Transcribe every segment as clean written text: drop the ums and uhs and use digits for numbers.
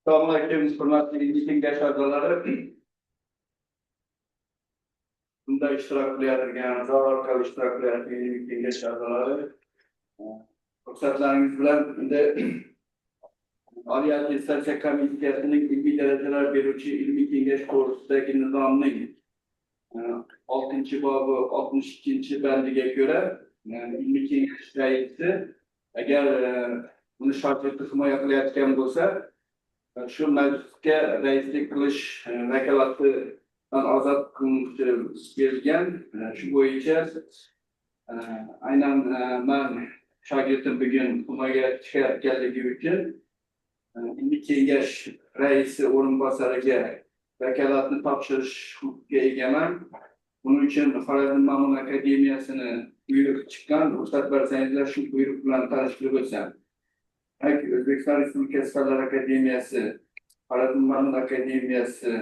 Assalomualaikum, hurmatli kengash a'zolari. Bunda ishtirok qilayotgan, zor orqali ishtirok qilayotgan kengash a'zolari. Ruxsatlaringiz bilan endi Oliy attestatsiya komissiyasining ilmiy darajalar beruvchi ilmiy kengash to'g'risidagi nizomning 6-bobi 62 bandiga ko'ra ilmiy kengash raisi agar buni shartli himoya qilayotgan bo'lsa, shu majlisga raislik qilish vakolatidan ozod qilinish berilgan. Shu bo'yicha aynan men shogirdim bugun himoyaga chiqayotganligi uchun ilmiy kengash raisi o'rinbosariga vakolatni topshirish huquqiga egaman. Buning uchun Xorazm Ma'mun akademiyasini buyruq chiqqan. Ruxsat bersangizlar shu buyruq bilan tanishtirib o'tsam. O'zbekiston Respublikasi Fanlar akademiyasi, Xorazm Ma'mun akademiyasi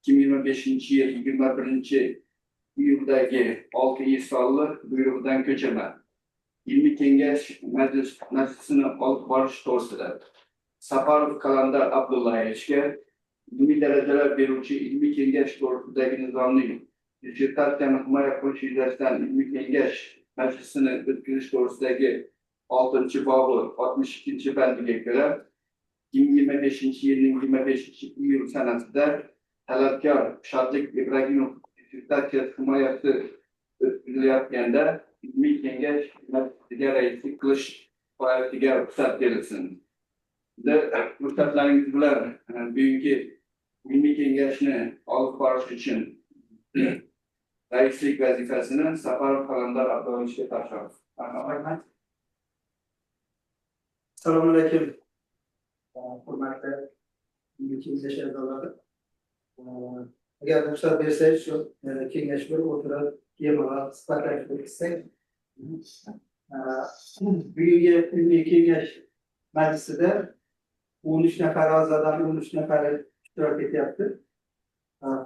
2025-yil 21-iyuldagi 6 sonli buyrug'idan ko'chirma. Ilmiy kengash majlisini olib borish to'g'risida Safarov Qalandar Abdullayevichga ilmiy darajalar beruvchi ilmiy kengash to'g'risidagi nizomning dissertatsiyani himoya qilish yuzasidan ilmiy kengash majlisini o'tkazish to'g'risidagi 6-bobi 62 bandiga ko'ra 2025-yilning 25-iyul sanasida talabgor Shodlik Ibragimov dissertatsiyasi himoyasi o'tkazilayotganda ilmiy kengash majlisiga raislik qilish faoliyatiga ruxsat berilsin. Ruxsatlaringiz bilan bugungi ilmiy kengashni olib borish uchun raislik vazifasini Safarov Qalandar Abdullayevichga topshiramiz. Rahmat. Assalomu alaykum. Hurmatli ilmiy kengash a'zolari. Agar ruxsat bersangiz shu kengash bo'lib o'tirib temalar sifatlashib o'tsak. Bugungi ilmiy kengash majlisida 13 nafar a'zodan 13 nafari ishtirok etyapti.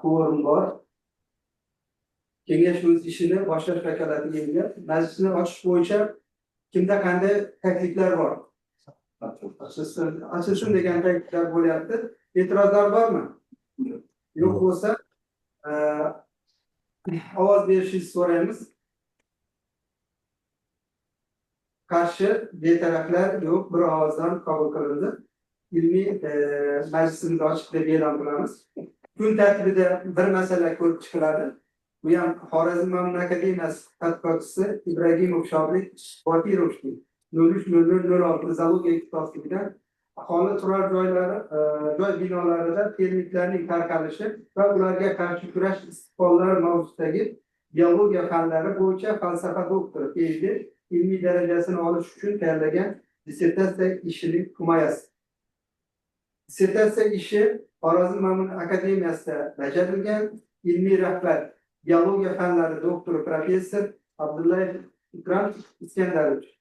Quorum bor. Kengash o'z ishini boshlash vakolatiga ega. Majlisni ochish bo'yicha kimda qanday takliflar bor? Açılsın degan takliflar bo'lyapti. E'tirozlar bormi? Yo'q bo'lsa, ovoz berishingizni so'raymiz. Qarshi betaraflar yo'q, bir ovozdan qabul qilindi. Ilmiy majlisimizni ochiq deb e'lon qilamiz. Kun tartibida bir masala ko'rib chiqiladi. Bu ham Xorazm Ma'mun akademiyasi tadqiqotchisi Ibragimov Shodlik Botirovning 03.00.06 zoologiya ixtisosligidan aholi turar joylari, joy binolarida termitlarning tarqalishi va ularga qarshi kurash istiqbollari mavzusidagi biologiya fanlari bo'yicha falsafa doktori PhD ilmiy darajasini olish uchun tayyorlagan dissertatsiya ishining himoyasi. Dissertatsiya ishi Xorazm Ma'mun akademiyasida bajarilgan. Ilmiy rahbar biologiya fanlari doktori professor Abdullayev Ikrom Iskandarovich.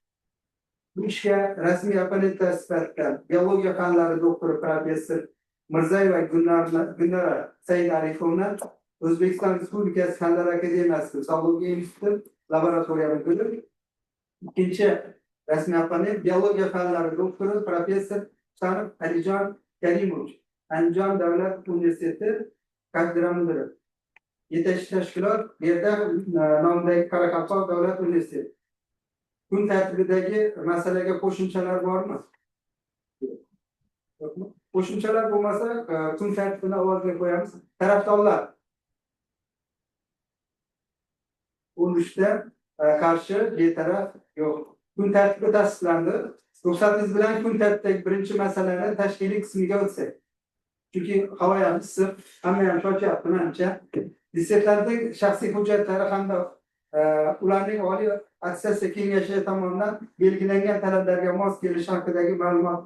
Bu ishga rasmiy opponentlar sifatida biologiya fanlari doktori professor Mirzayeva Gulnora Saidaripovna, O'zbekiston Respublikasi Fanlar akademiyasi zoologiya instituti laboratoriya müdiri. İkinci rasmiy opponent biologiya fanlari doktori professor Sharif Alijon Karimovich, Andijon davlat universiteti kafedra müdiri. Yetakchi tashkilot Berda nomidagi Qoraqalpoq davlat universiteti. Kun tartibidagi masalaga qo'shimchalar bormi? Yo'qmi? Qo'shimchalar bo'lmasa, kun tartibini ovozga qo'yamiz. Tarafdorlar 13 qarshi, betaraf yo'q. Kun tartibi tasdiqlandi. Ruxsatingiz bilan kun tartibidagi birinchi masalani tashkiliy qismiga o'tsak. Chunki havo ham issiq, hamma ham shoshyapti menimcha. Dissertatsiya shaxsiy hujjatlari hamda ularning oliy attestatsiya kengashi tomonidan belgilangan talablarga mos kelishi haqidagi ma'lumot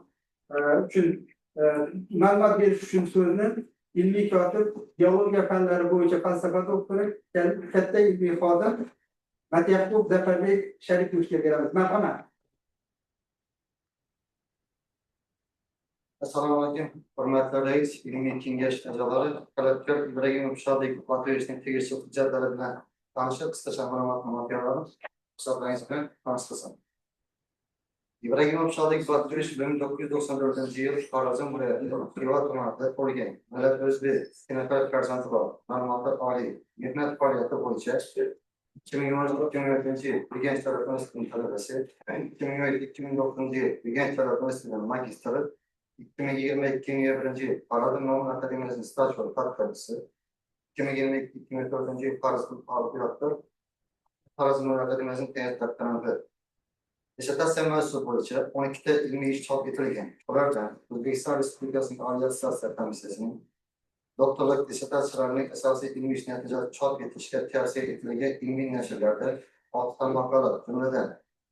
uchun ma'lumot berish uchun so'zni ilmiy kotib, biologiya fanlari bo'yicha falsafa doktori, katta ilmiy xodim Matiyaqub Zafarbek Sharipovga beramiz. Marhamat. Assalomu alaykum. Hurmatli rais, ilmiy kengash a'zolari, talabgor Ibragimov Shodlik Botirovning tegishli hujjatlari bilan tanishib, qisqacha ma'lumotnoma beramiz. Hisoblaringiz bilan tanishtirsin. İbrahimov şahidlik baktırış 1994 yıl Xorazm viloyatida Xiva tumanida bo'lgan. Millat o'zbek sinflar farzandi bor. Ma'lumotlar oliy. Mehnat faoliyati bo'yicha 2012-2013 yil Urganch davlat universitetining talabasi, 2017-2009 yil Urganch davlat universitetining magistri, 2020-2021 yil Xorazm Nomon akademiyasining staj va tadqiqotchisi, 2022-2024 yil Xorazm Nomon akademiyasining tayyor doktoranti. Dissertatsiya mavzusi bo'yicha 12 ta ilmiy ish chop etilgan. Ulardan O'zbekiston Respublikasining Oliy attestatsiya komissiyasining doktorlik dissertatsiyalarining asosiy ilmiy ish natijalari chop etishga tavsiya etilgan ilmiy nashrlarda 6 ta maqola, jumladan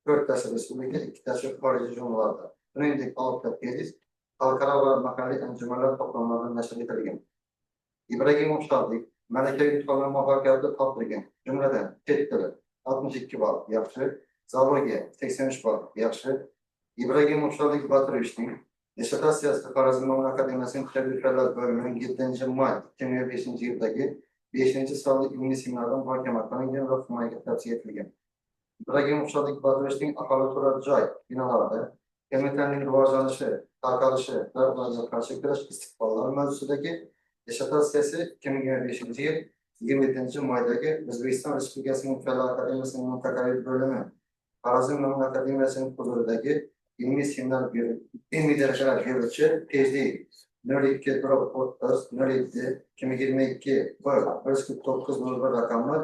4 tasi respublika, 2 tasi xorijiy jurnallarda, shuningdek 6 ta tezis xalqaro va mahalliy anjumanlar to'plamlarida nashr etilgan. Ibragimov shahidlik malakaviy imtihonlar muvaffaqiyatli topshirgan, jumladan chet tili 62 ball, yaxshi, zoologiya 83 ball, yaxshi. Ibragimov shahidlik Batirovичning dissertatsiyasi Xorazm Nomon akademiyasining tabiiy fanlar bo'limining 7 may 2005 yildagi 5-sonli ilmiy seminarda muhokama qilingan va himoyaga tavsiya etilgan. Ibragimov shahidlik Batirovичning aholi turar joy binolarida termitlarning rivojlanishi, tarqalishi va ularga qarshi kurash istiqbollari mavzusidagi dissertatsiyasi 2025 yil 27 maydagi O'zbekiston Respublikasining Fanlar akademiyasining mintaqaviy bo'limi Xorazm Nomon akademiyasining huzuridagi ilmiy seminar ilmiy darajalar beruvchi tezlik 02-30-07-2022-149 raqamli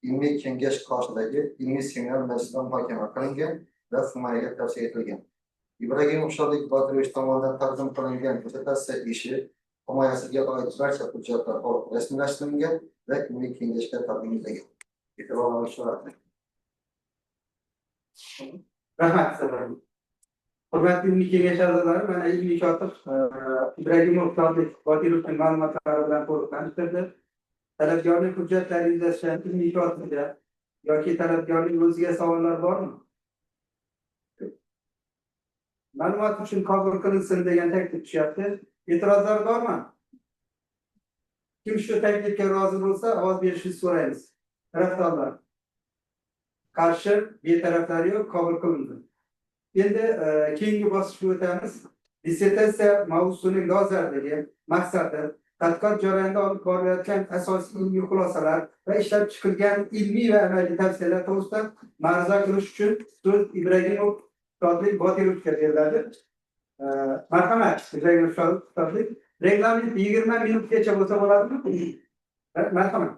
ilmiy kengash qarshidagi ilmiy seminar majlisida muhokama qilingan va himoyaga tavsiya etilgan. Ibragimov shahidlik Batirovich tomonidan taqdim qilingan dissertatsiya ishi himoyasiga oid barcha hujjatlar rasmiylashtirilgan va ilmiy kengashga taqdim etilgan. Rahmat sizlarga. Hurmatli ilmiy kengash a'zolari, mana ilmiy kotib Ibragimov shahidlik Botirovich ma'lumotlari bilan to'liqlantirdi. Talabgorning hujjatlari yuzasidan ilmiy kotibga yoki talabgorning o'ziga savollar bormi? Ma'lumot uchun qabul qilinsin degan taklif tushyapti. E'tirozlar bormi? Kim shu taklifga rozi bo'lsa, ovoz berishingizni so'raymiz. Tarafdorlar. Qarshi, betaraflar yo'q, qabul qilindi. Endi keyingi bosqichga o'tamiz. Dissertatsiya mavzusining dolzarbligi, maqsadi, tadqiqot jarayonida olib borilayotgan asosiy ilmiy xulosalar va ishlab chiqilgan ilmiy va amaliy tavsiyalar to'g'risida ma'ruza qilish uchun so'z Ibragimov shahidlik Botirovichga beriladi. Marhamat, Ibragimov shahidlik. Reglament 20 minutgacha bo'lsa bo'ladimi? Marhamat.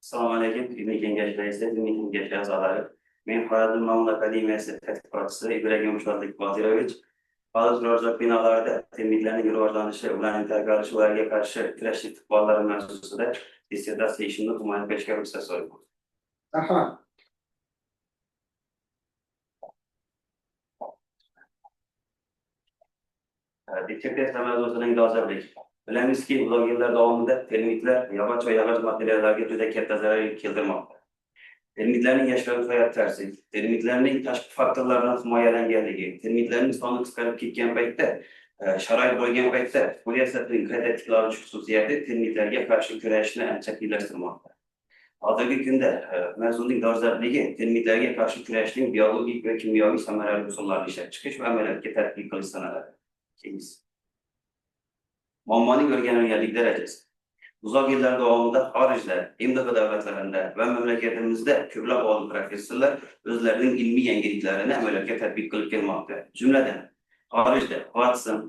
Assalomu alaykum, ilmiy kengash raisi, ilmiy kengash a'zolari. Men Xorazm Nomon akademiyasi tadqiqotchisi Ibragimov shahidlik Botirovich hali turar joy binolarida termitlarning rivojlanishi, ularning tarqalishi, ularga qarshi kurash istiqbollari mavzusida dissertatsiya ishimni himoya qilishga ruxsat so'rayman. Marhamat. Dissertatsiya mavzusining dolzarbligi. Bilamizki, uzoq yillar davomida termitlar yog'och va yog'och materiallarga juda katta zarar keltirmoqda. Termitlarning yashash hayot tarzi, termitlarning tashqi faktorlardan himoyalanganligi, termitlarning soni qisqarib ketgan paytda, sharoit bo'lgan paytda poliastirning qayta tiklovchi xususiyati termitlarga qarshi kurashishni ancha qiyinlashtirmoqda. Hozirgi kunda mavzuning dolzarbligi termitlarga qarshi kurashishning biologik va kimyoviy samarali usullarini ishlab chiqish va amaliyotga tatbiq qilish sanaladi. Muammoning o'rganilganlik darajasi. Uzoq yillar davomida xorijda, MDH davlatlarida va mamlakatimizda ko'plab olim professorlar o'zlarining ilmiy yangiliklarini amaliyotga tatbiq qilib kelmoqda. Jumladan, xorijda Watson,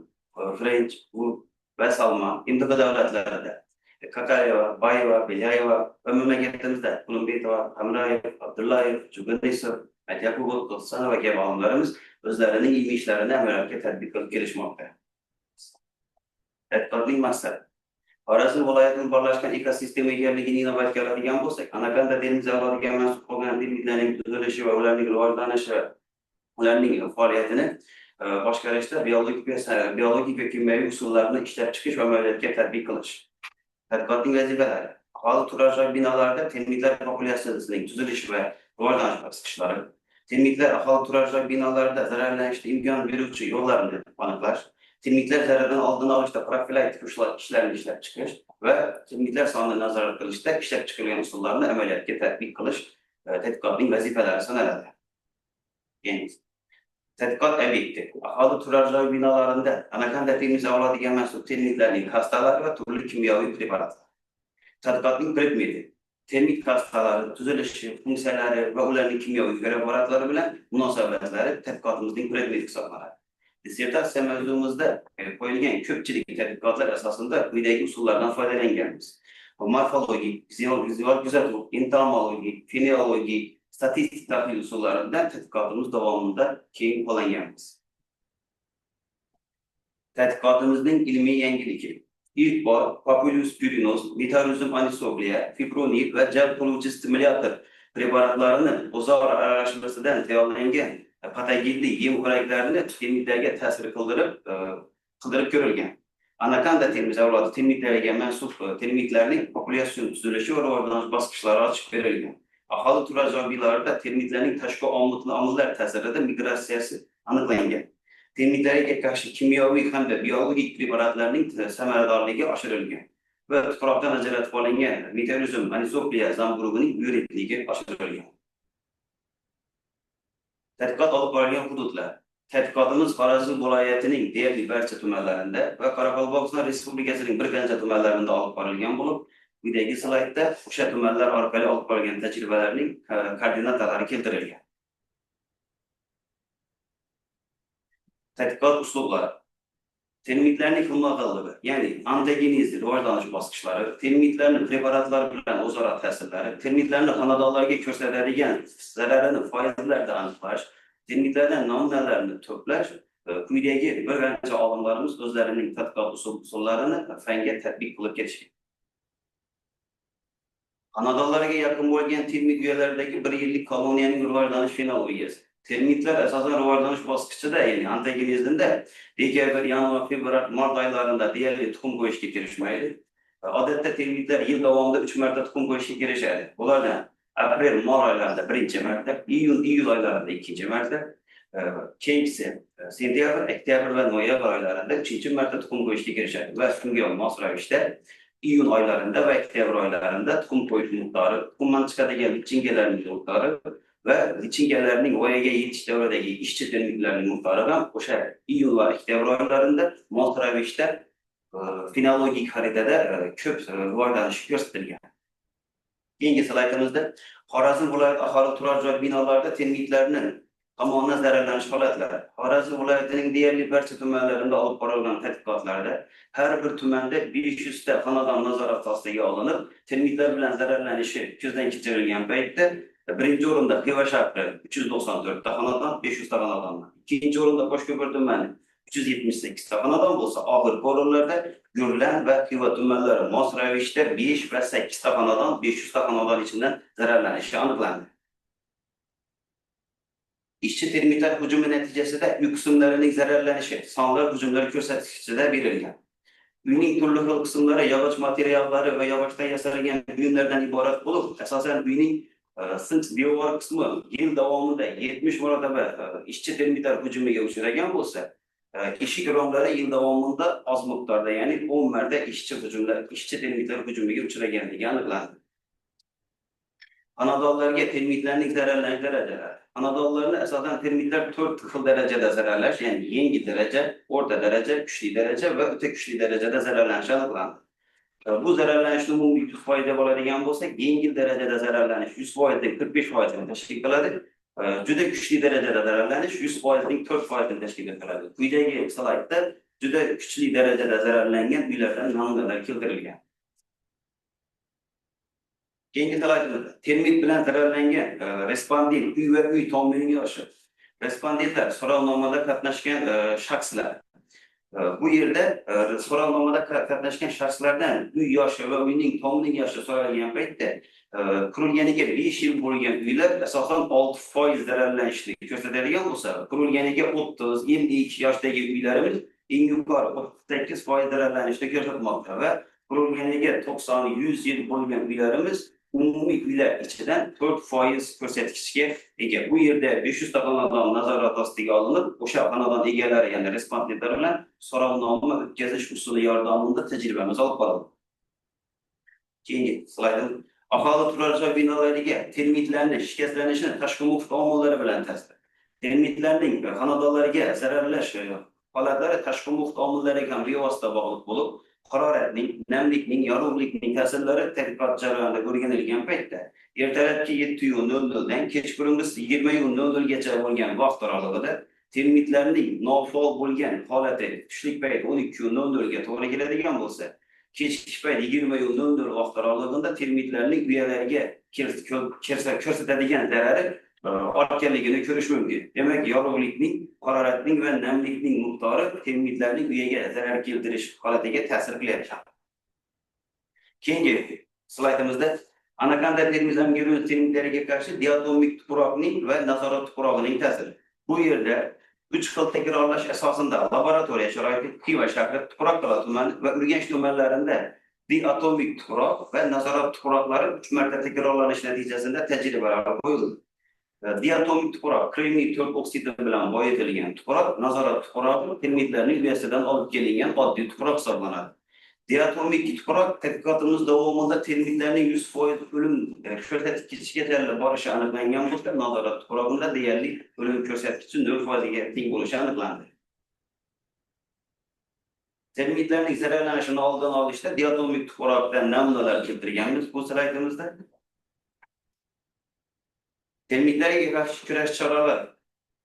French, Wood va Salman MDH davlatlarida Kakayeva, Bayeva, Belyayeva va mamlakatimizda Qulumbetova, Hamrayev, Abdullayev, Jubanisov, Atyakubov, Qo'sanova kabi olimlarimiz o'zlarining ilmiy ishlarini amaliyotga tatbiq qilib kelishmoqda. Tadqiqotning maqsadi. Xorazm viloyatining birlashgan ekosistema egalligini inovatga oladigan bo'lsak, anakonda dengiz avlodiga mansub bo'lgan termitlarning tuzilishi va ularning rivojlanishi, ularning faoliyatini boshqarishda biologik va kimyoviy usullarni ishlab chiqish va amaliyotga tatbiq qilish. Tadqiqotning vazifalari. Aholi turar joy binolarida termitlar populyatsiyasining tuzilishi va rivojlanish bosqichlari. Termitlar aholi turar joy binolarida zararlanishga imkon beruvchi yo'llarni aniqlash. termitler zarardan aldığını alışda profilaktik işlerini işlep çıkış ve termitler sonunda nazaret kılışta işlep çıkılgan usullarını ameliyatga tatbiq qilish tadqiqotning vazifelari sanaladi. Yani, tadqiqot obyekti aholi turar joy binolarında anaqanday temiz oladigan mahsul termitlarning xastalari va turli kimyoviy preparatlar. Tadqiqotning predmeti termit xastalari tuzilishi, funksiyalari va ularning kimyoviy preparatlari bilan munosabatlari tadqiqotimizning predmeti hisoblanadi. Dissertatsiya mavzumizda qo'yilgan ko'pchilik tadqiqotlar asosida quyidagi usullardan foydalanganmiz. Morfologik, vizual kuzatuv, entomologik, fenologik, statistik tahlil usullaridan tadqiqotimiz davomida keng qo'llanganmiz. Tadqiqotimizning ilmiy yangiligi. İlk bor Populus pyrinos, Metarizum anisoglia, fipronil va jalb qiluvchi stimulyator preparatlarini o'zaro aralashmasidan tayyorlangan patogenli yem xo'raklarni termitlarga ta'sir qildirib ko'rilgan. Anakonda termiz avlodi termitlarga mansub termitlarning populyatsion tuzilishi va rivojlanish bosqichlari ochib berilgan. Aholi turar joy binolarida termitlarning tashqi omillar ta'sirida migratsiyasi aniqlangan. Termitlarga qarshi kimyoviy hamda biologik preparatlarning samaradorligi oshirilgan va tuproqdan ajratib olingan Metarizum anisoglia zamburugining buyruqligi oshirilgan. Tadqiqot olib borilgan hududlar. Tadqiqotimiz Xorazm viloyatining deyarli barcha tumanlarida va Qoraqalpog'iston Respublikasining bir qancha tumanlarida olib borilgan bo'lib, quyidagi slaydda o'sha tumanlar orqali olib borilgan tajribalarning koordinatalari keltirilgan. Tadqiqot uslublari. Termitlarning xilma-xilligi, ya'ni ontogenezi rivojlanish bosqichlari, termitlarning preparatlar bilan o'zaro ta'sirlari, termitlarning xonadonlarga ko'rsatadigan zararini foizlarda aniqlash, termitlardan namunalarni to'plash, quyidagi bir qancha olimlarimiz o'zlarining tadqiqot usullarini fanga tatbiq qilib kelishgan. Xonadonlarga yaqin bo'lgan termit uyalaridagi 1 yillik koloniyaning rivojlanish fenologiyasi. Termitlar asosan rivojlanish bosqichida, ya'ni ontogenezda dekabr, yanvar, fevral, mart oylarida deyarli tuxum qo'yishga kirishmaydi. Odatda termitlar yil davomida 3 marta tuxum qo'yishga kirishadi. Bulardan aprel, may oylarida birinchi marta, iyul oylarida ikkinchi marta, keyingi sentyabr, oktyabr va noyabr oylarida 3-chi marta tuxum qo'yishga kirishadi va shunga mos ravishda iyun oylarida va oktyabr oylarida tuxum qo'yish miqdori, tuxumdan chiqadigan lichinkalarning miqdori va lichinkalarning voyaga yetish davridagi ishchi termitlarning miqdori ham o'sha iyun va oktyabr oylarida mos ravishda fenologik xaritada ko'p rivojlanish ko'rsatilgan. Keyingi slaydimizda Xorazm viloyati aholi turar joy binolarida termitlarning tomonidan zararlanish holatlari. Xorazm viloyatining deyarli barcha tumanlarida olib borilgan tadqiqotlarda har bir tumanda 500 ta xonadon nazorat ostiga olinib, termitlar bilan zararlanishi ko'zdan kechirilgan paytda birinchi o'rinda Xiva shahri 394 ta xonadon, 500 ta xonadon. Ikkinchi o'rinda Qo'shko'pir tumani 378 ta xonadon bo'lsa, oxirgi o'rinlarda Gurlan va Xiva tumanlari mos ravishda 5 va 8 ta xonadon, 500 ta xonadon ichidan zararlanishi aniqlandi. İşçi termitlar hujumi natijasida uy qismlarining zararlanishi sonlar hujumlar ko'rsatkichida berilgan. Uyning turli xil qismlari yog'och materiallari va yog'ochdan yasalgan buyumlardan iborat bo'lib, asosan uyning sinch devor qismi yil davomida 70 marotaba ishchi termitlar hujumiga uchragan bo'lsa, eshik romlari yil davomida oz miqdorda, ya'ni 10 marta ishchi termitlar hujumiga uchraganligi aniqlandi. Xonadonlarga termitlarning zararlanish darajalari. Xonadonlarni asosan termitlar 4 xil darajada zararlash, ya'ni yengil daraja, o'rta daraja, kuchli daraja va o'ta kuchli darajada zararlanish aniqlandi. Bu zararlanishni umumiy foyda bo'ladigan bo'lsak, yengil darajada zararlanish 100% dan 45% tashkil qiladi. Juda kuchli darajada zararlanish 100% dan 4% tashkil qiladi. Quyidagi slaydda juda kuchli darajada zararlangan uylardan namunalar keltirilgan. Keyingi slaydimizda termit bilan zararlangan respondent uy va uy tomining yoshi. Respondentlar so'rovnomada qatnashgan shaxslar. Bu yerda so'rovnomada qatnashgan shaxslardan uy yoshi va uyning tomining yoshi so'ralgan paytda qurilganiga 5 yil bo'lgan uylar asosan 6% zararlanishni ko'rsatadigan bo'lsa, qurilganiga 30-52 yoshdagi uylarimiz eng yuqori 38% zararlanishni ko'rsatmoqda va qurilganiga 90-100 yil bo'lgan uylarimiz umumiy uylar ichidan 4% ko'rsatkichga ega. Bu yerda 500 ta xonadon nazorat ostiga olinib, o'sha xonadon egalari, ya'ni respondentlar bilan so'rovnoma o'tkazish usuli yordamida tajribamiz olib borildi. Keyingi slaydim. Aholi turar joy binolariga termitlarning shikastlanishini tashqi muhit omillari bilan tasdir. Termitlarning xonadonlarga zararlash holatlari tashqi muhit omillariga ham bevosita bog'liq bo'lib, haroratning, namlikning, yorug'likning ta'sirlari tadqiqot jarayonida o'rganilgan paytda ertalabki 7:00 dan kechqurungi 20:00 gacha bo'lgan vaqt oralig'ida termitlarning nofaol bo'lgan holati tushlik payt 12:00 ga to'g'ri keladigan bo'lsa, kechki payt 20:00 vaqt oralig'ida termitlarning uyalariga ko'rsatadigan zarari ortganligini ko'rish mumkin. Demak, yorug'likning, haroratning va namlikning miqdori termitlarning uyaga zarar keltirish holatiga ta'sir qilyapti. Keyingi slaydimizda anakonda termiz angiroz termitlariga qarshi diatomik tuproqning va nazorat tuprog'ining ta'siri. Bu yerda 3 xil takrorlash asosida laboratoriya sharoiti Xiva shahri, Tuproqdala tumani va Urganch tumanlarida diatomik tuproq va nazorat tuproqlari 3 marta takrorlanish natijasida tajribalar qo'yildi. Diatomik tuproq kremniy 4 oksidi bilan boyitilgan tuproq, nazorat tuprog'i termitlarning uyasidan olib kelingan oddiy tuproq hisoblanadi. Diatomik tuproq tadqiqotimiz davomida termitlarning 100% o'lim ko'rsatkichiga borishi aniqlangan bo'lsa, nazorat tuprog'ida deyarli o'lim ko'rsatkichi 0% ga teng bo'lishi aniqlandi. Termitlarning zararlanishini oldini olishda diatomik tuproqdan namunalar keltirganmiz bu slaydimizda. Termitlarga qarshi kurash choralari.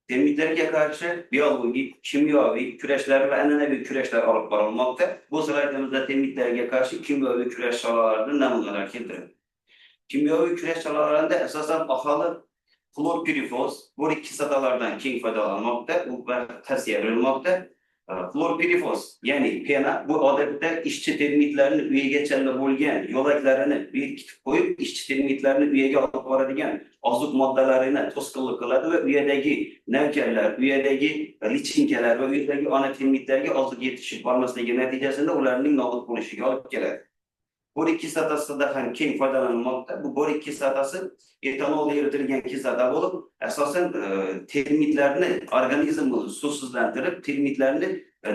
Termitlarga qarshi biologik, kimyoviy kurashlar va an'anaviy kurashlar olib borilmoqda. Bu slaydimizda termitlarga qarshi kimyoviy kurash choralaridan namunalar keltirildi. Kimyoviy kurash choralarida asosan aholi xlorpirifoz, borik kislotalardan keng foydalanmoqda, u tavsiya berilmoqda. Xlorpirifoz, ya'ni pena, bu odatda ishchi termitlarni uyiga bo'lgan yo'laklarini berkitib qo'yib, ishchi termitlarni uyiga olib boradigan ozuq moddalarini to'sqinlik qiladi va uyadagi navkarlar, uyadagi lichinkalar va uyadagi ona termitlarga ozuq yetishib bormasligi natijasida ularning nobud bo'lishiga olib keladi. Borik kislotasidan ham keng foydalanilmoqda. Bu borik kislotasi etanolda eritilgan kislota bo'lib, asosan termitlarni organizmni suvsizlantirib, termitlarni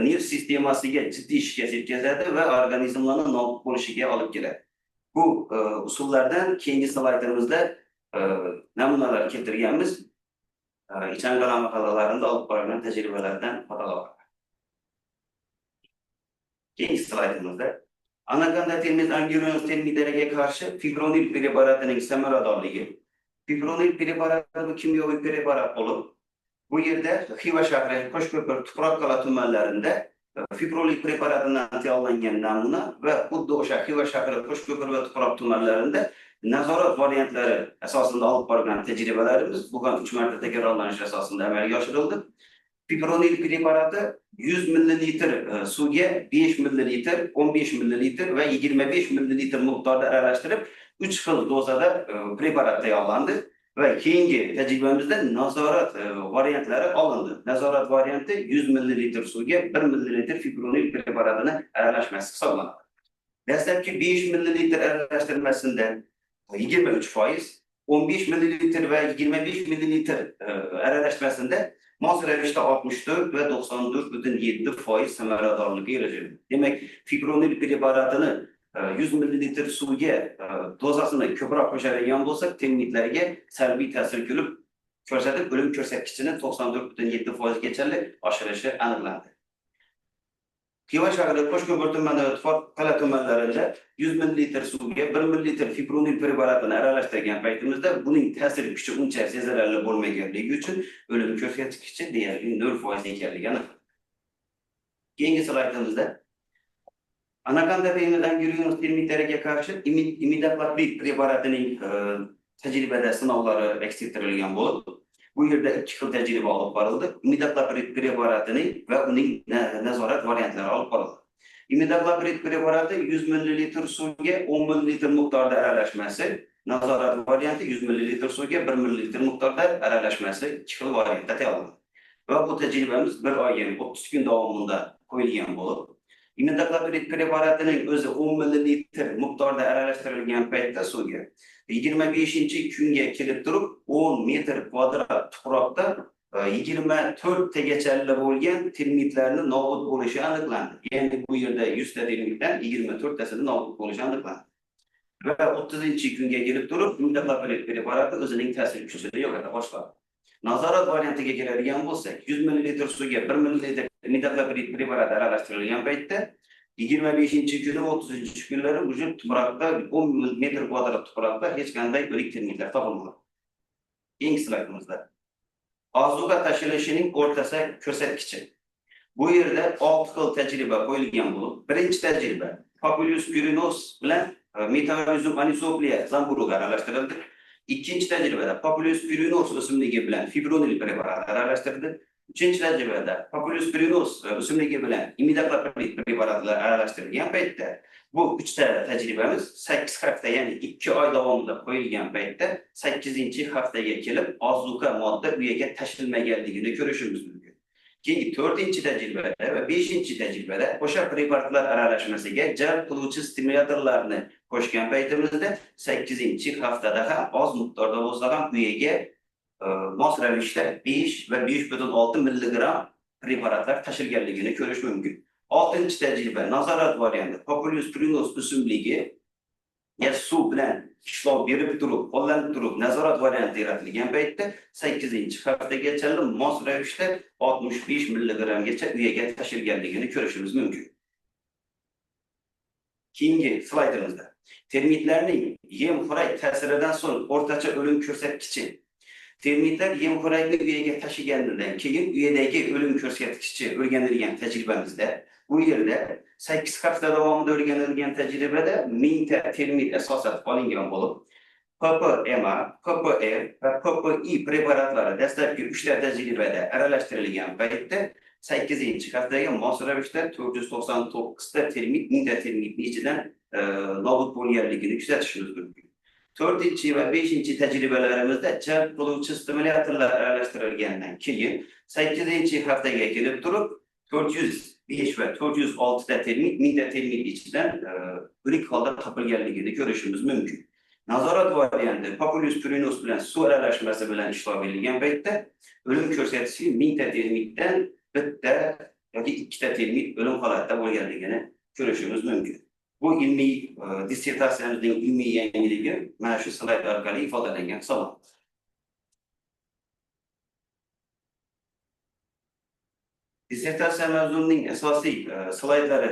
nerv sistemasiga jiddiy shikast yetkazadi va organizmlarning nobud bo'lishiga olib keladi. Bu usullardan keyingi slaydimizda namunalar keltirganmiz. Ichanqala mahallalarida olib borilgan tajribalardan fotolar. Keyingi slaydimizda anakonda termiz angiroz termitlariga qarshi fibronil preparatining samaradorligi. Fibronil preparati bu kimyoviy preparat bo'lib, bu yerda Xiva shahri, Qo'shko'pir, Tuproqdala tumanlarida fibronil preparatidan tayyorlangan namuna va xuddi o'sha Xiva shahri, Qo'shko'pir va Tuproq tumanlarida nazorat variantlari asosida olib borilgan tajribalarimiz bu ham 3 marta takrorlanish asosida amalga oshirildi. Fibronil preparati 100 ml suvga 5 ml, 15 ml va 25 ml miqdorda aralashtirib 3 xil dozada preparat tayyorlandi va keyingi tajribamizda nazorat variantlari olindi. Nazorat varianti 100 ml suvga 1 ml fibronil preparatini aralashmasi hisoblanadi. Dastlabki 5 ml aralashtirmasida 23%, 15 ml va 25 ml aralashmasida mos ravishda 64 va 94,7% samaradorlikka erishildi. Demak, fibronil preparatini 100 ml suvga dozasini ko'proq qo'shadigan bo'lsak, termitlarga salbiy ta'sir ko'rsatib, o'lim ko'rsatkichini 94,7% gacha oshirishi aniqlandi. Xiva shahri, Qo'shko'pir tumani va Tuproqdala tumanlarida 100 ml suvga 1 ml fibronil preparatini aralashtirgan paytimizda buning ta'sir kuchi uncha sezilarli bo'lmaganligi uchun o'lim ko'rsatkichi deyarli 0% ekanligi aniq. Keyingi slaydimizda anakonda termiz angiroz termitlariga qarshi imidacloprid preparatining tajribada sinovlari aks ettirilgan bo'lib, bu yerda 2 xil tajriba olib borildi. Imidacloprid preparatining va uning nazorat variantlari olib borildi. Imidacloprid preparati 100 ml suvga 10 ml miqdorda aralashmasi, nazorat varianti 100 ml suvga 1 ml miqdorda aralashmasi 2 xil variantda tayyorlandi. Va bu tajribamiz 1 oy, ya'ni 30 kun davomida qo'yilgan bo'lib, imidacloprid preparatining o'zi 10 ml miqdorda aralashtirilgan paytda suvga 25-chi kunga kelib turib 10 metr kvadrat tuproqda 24 tagachalik bo'lgan termitlarni nobud bo'lishi aniqlandi. Ya'ni bu yerda 100 ta termitdan 24 tasini nobud bo'lishi aniqlandi. Va 30-chi kunga kelib turib, imidaklopirid preparati o'zining ta'sir kuchini yo'qota boshladi. Nazorat variantiga keladigan bo'lsak, 100 ml suvga 1 ml imidaklopirid preparati aralashtirilgan paytda 25-chi kuni va 30-chi kunlari vujud tuproqda 10 metr kvadrat tuproqda hech qanday o'lik termitlar topilmadi. Keyingi slaydimizda ozuqa tashilishining o'rtacha ko'rsatkichi. Bu yerda 6 xil tajriba qo'yilgan bo'lib, birinchi tajriba Populus pyrinos bilan Metarizum anisoplia zamburuga aralashtirildi. İkinci tajribada Populus pyrinos o'simligi bilan fibronil preparati aralashtirildi. Uchinchi tajribada Populus pyrinos o'simligi bilan imidaklopirid preparatlar aralashtirilgan paytda bu uchta tajribamiz 8 hafta, ya'ni 2 oy davomida qo'yilgan paytda 8-haftaga kelib ozuqa modda u yerga tashilmaganligini ko'rishimiz mumkin. Keyin 4-chi tajribada va 5-chi tajribada o'sha preparatlar aralashmasiga jalb qiluvchi stimulyatorlarni qo'shgan paytimizda 8-haftada ham oz miqdorda bo'lsa ham u yerga mos ravishda 5 va 5,6 milligram preparatlar tashilganligini ko'rish mumkin. 6-chi tajriba nazorat varianti Populus pyrinos o'simligi suv bilan ishlov berib turib, qo'llanib turib nazorat varianti yaratilgan paytda 8-haftagacha mos ravishda 65 milligramgacha u yerga tashilganligini ko'rishimiz mumkin. Keyingi slaydimizda termitlarning yem-xo'rak ta'siridan so'ng o'rtacha o'lim ko'rsatkichi. Termitlar yem-xo'rakni u yerga tashigandan keyin u yerdagi o'lim ko'rsatkichi o'rganilgan tajribamizda bu yerda 8 hafta davomida o'rganilgan tajribada 1000 ta termit asosan olingan bo'lib, PPMA, PPR va PPI preparatlari dastlabki 3 ta tajribada aralashtirilgan paytda 8-haftaga mos ravishda 499 ta termit 1000 ta termitning ichidan nobud bo'lganligini kuzatishimiz mumkin. 4-chi va 5-chi tajribalarimizda jalb qiluvchi stimulyatorlar aralashtirilgandan keyin 8-haftaga kelib turib 405 va 406 ta termit 1000 ta termit ichidan o'lik holda topilganligini ko'rishimiz mumkin. Nazorat varianti Populus pyrinos bilan suv aralashmasi bilan ishlov berilgan paytda o'lim ko'rsatkichi 1000 ta termitdan bitta yoki 2 ta termit o'lim holatida bo'lganligini ko'rishimiz mumkin. Bu ilmiy dissertatsiyamizning ilmiy yangiligi mana shu slayd orqali ifodalangan hisoblanadi. Dissertatsiya mavzuning asosiy slaydlari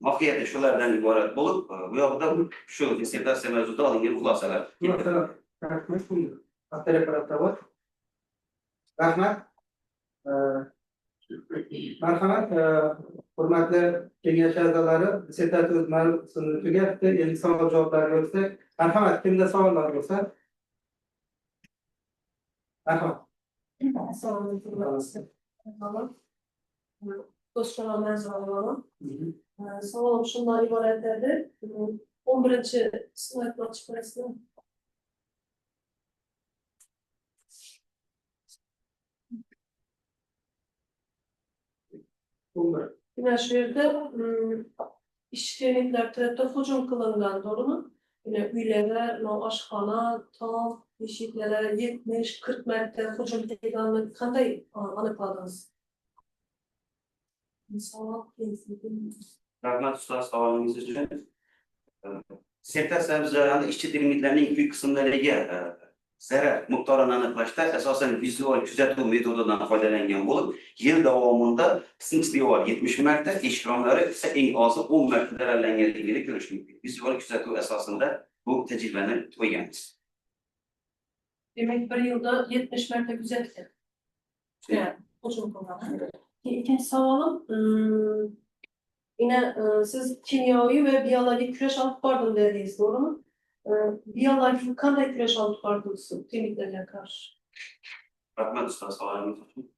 mohiyati shulardan iborat bo'lib, bu yoqda shu dissertatsiya mavzusida olingan xulosalar. Rahmat. Marhamat, hurmatli kengash a'zolari, dissertatsiya mavzusini tugatdi. Endi savol-javoblarga o'tsak, marhamat, kimda savollar bo'lsa? Marhamat. Do'stlar nazarlarim. Savolim shundan iborat edi. 11-chi slaydni ochib ko'rasizmi? Yine şu yerde işçilikler tarafta hücum kılıngan doğru yine üyeler, aşkhana, tam, eşiklere 70-40 metre hücum teklanını kanday anıkladınız? Rahmat ustoz savolingiz uchun. Dissertatsiyamizda ishchi termitlarning kuy qismlariga zarar miqdorini aniqlashda asosan vizual kuzatuv metodidan foydalangan bo'lib, yil davomida sinch devor 70 marta, eshik romlari esa eng ozi 10 marta zararlanganligini ko'rish mumkin. Vizual kuzatuv asosida bu tajribani qo'yganmiz. Demek bir yılda 70 metre güzelken. Yani hücum kılıngan. İkinci savolim, yine siz kimyoviy ve biyolojik küreş alıp bardınız dediniz, doğru mu? Biyolojik qanday küreş alıp bardınız termitlerine karşı? Rahmat ustoz savolingiz uchun.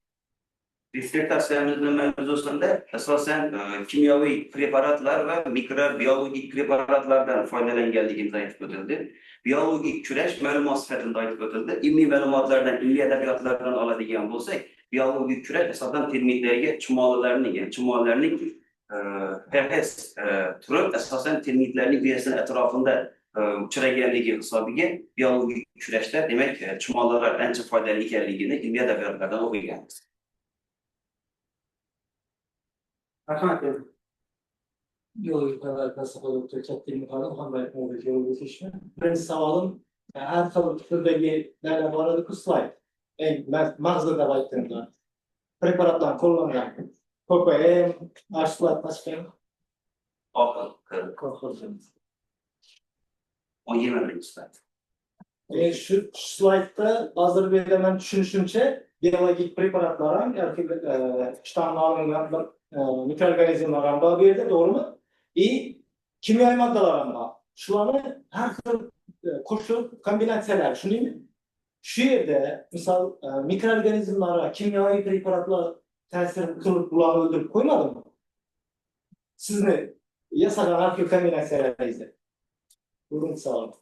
Dissertatsiyamizning mavzusida asosan kimyoviy preparatlar va mikrobiologik preparatlardan foydalanganligimiz aytib o'tildi. Biyologik kurash ma'lumot sifatida aytib o'tildi. Ilmiy ma'lumotlardan, ilmiy adabiyotlardan oladigan bo'lsak, biyologik kurash asosan termitlarga chumollarning pH turi asosan termitlarning uyasining atrofida uchraganligi hisobiga biologik kurashda demak chumolilar ancha foydali ekanligini ilmiy adabiyotlardan o'qiganmiz. Rahmat. Yol alakası olup da çektiğim kadar hanımefendi oradaki yol geçişme. Birinci savalim her türdeki nerede var slide. Mağazada baktığımda preparatlar kullanılan kokoyem, aşılar başka korkuyorum. 17. slayt. Şu slaytta hazır bir eleman düşünüşünce biyolojik preparatlara ştamla alınan mikroorganizmalara bağlı bir yerde doğru mu? Kimyai maddeler bağlı. Şuları her türlü koşul kombinasyonlar. Şunu değil mi? Şu yerde misal mikroorganizmalara kimyai preparatlar tesir kılıp bulanı öldürüp koymadı mı? Siz ne? Yasadan her türlü kombinasyonlar izle. Buyurun sağ olun.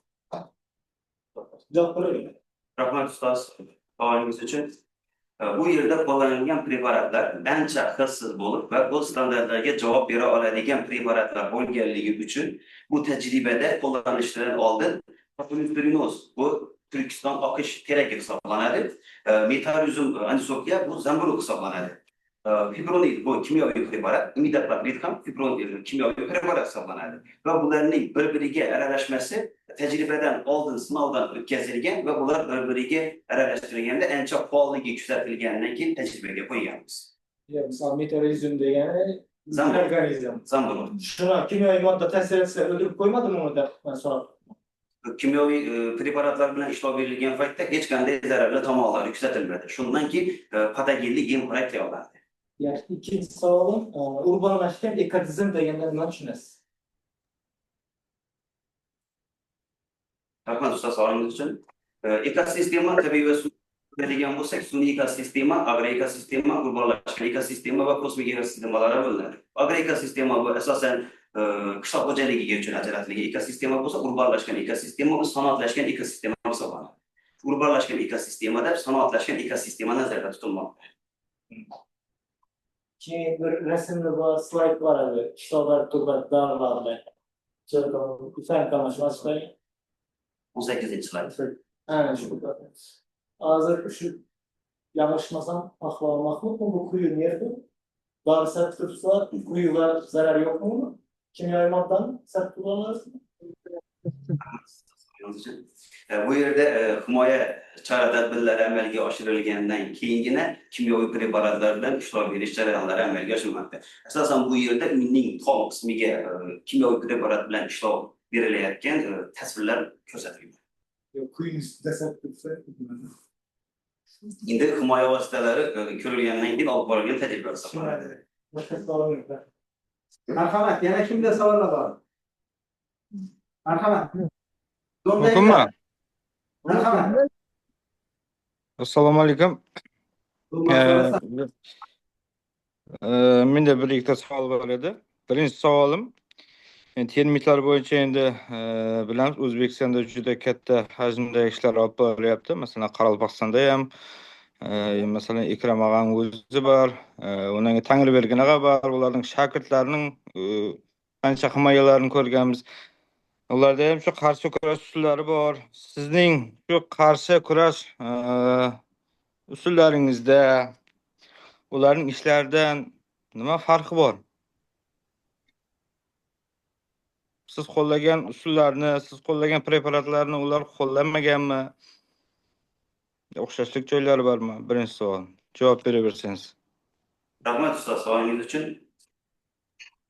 Cevap verelim. Rahmat ustaz, savolingiz uchun. Bu yerda qo'llanilgan preparatlar ancha xilsiz bo'lib va bu standartlarga javob bera oladigan preparatlar bo'lganligi uchun bu tajribada qo'llanishdan oldin Propylenoz bu Turkiston oqish teragi hisoblanadi. Metariozum anisopia bu zamburug hisoblanadi. Fipronil bu kimyoviy preparat, imidacloprid ham kimyoviy preparat hisoblanadi. Va bularning bir-biriga aralashmasi tajribadan oldin sinovdan o'tkazilgan va bular bir-biriga aralashtirilganda ancha faolligi kuzatilgandan keyin tajribaga qo'yganmiz. Misal meteorizm degani mikroorganizm. Zamburug. Shuna kimyoviy modda ta'sir etsa o'ldirib qo'ymadimi unda? Masalan, Kimyoviy preparatlar bilan ishlov berilgan paytda hech qanday zararli tomonlari kuzatilmadi. Shundan keyin patogenlik gem tayyorlandi. yani ikinci savolim urbanlaşgan ekotizm deganda nima tushunasiz? Rahmat ustoz savolingiz uchun. Ekosistema tabiiy va sun'iy degan bo'lsak, sun'iy ekosistema, agroekosistema, urbanlashgan ekosistema va kosmik ekosistemalarga bo'linadi. Agroekosistema bu asosan qishloq xo'jaligiga uchun ajratilgan ekosistema bo'lsa, urbanlashgan ekosistema bu sanoatlashgan ekosistema hisoblanadi. Urbanlashgan ekosistemada sanoatlashgan ekosistema nazarda tutilmoqda. Keyin bir rasmda bor slayd bor edi. Qishloqlar turbat daralarni. Sen konuşmasın. 18-slayt. Aynen şu. Hazır şu yanlışmasam aklamak mı bu kuyu nerede? Dar sert tutsalar kuyular zarar yok mu? Kimyai madden sert kullanılır mı? Bu yerda himoya chora-tadbirlari amalga oshirilgandan keyingina kimyoviy preparatlar bilan ishlov berish jarayonlari amalga oshirilmoqda. Asosan bu yerda uning tom qismiga kimyoviy preparat bilan ishlov berilayotgan tasvirlar ko'rsatilgan. Yok kuyun üstünde sert tutsa. Endi himoya vositalari ko'rilgandan keyin olib borilgan tajriba hisoblanadi. Başka sorun yok. Marhamat, yana kimda savollar bor? Marhamat. Mumkinmi? Marhamat. Assalomu alaykum. Menda bir ikkita savol bor edi. Birinchi savolim termitlar bo'yicha endi bilamiz O'zbekistonda juda katta hajmda ishlar olib borilyapti. Masalan, Qoraqalpog'istonda ham masalan Ikrom og'ang o'zi bor, undan Tangribergen og'a bor, ularning shogirdlarining qancha himoyalarini ko'rganmiz. Ularda ham shu qarshi kurash usullari bor. Sizning shu qarshi kurash usullaringizda ularning ishlaridan nima farqi bor? Siz qo'llagan usullarni, siz qo'llagan preparatlarni ular qo'llamaganmi? O'xshashlik joylari bormi? Birinchi savol. Javob beraversangiz. Rahmat ustoz savolingiz uchun.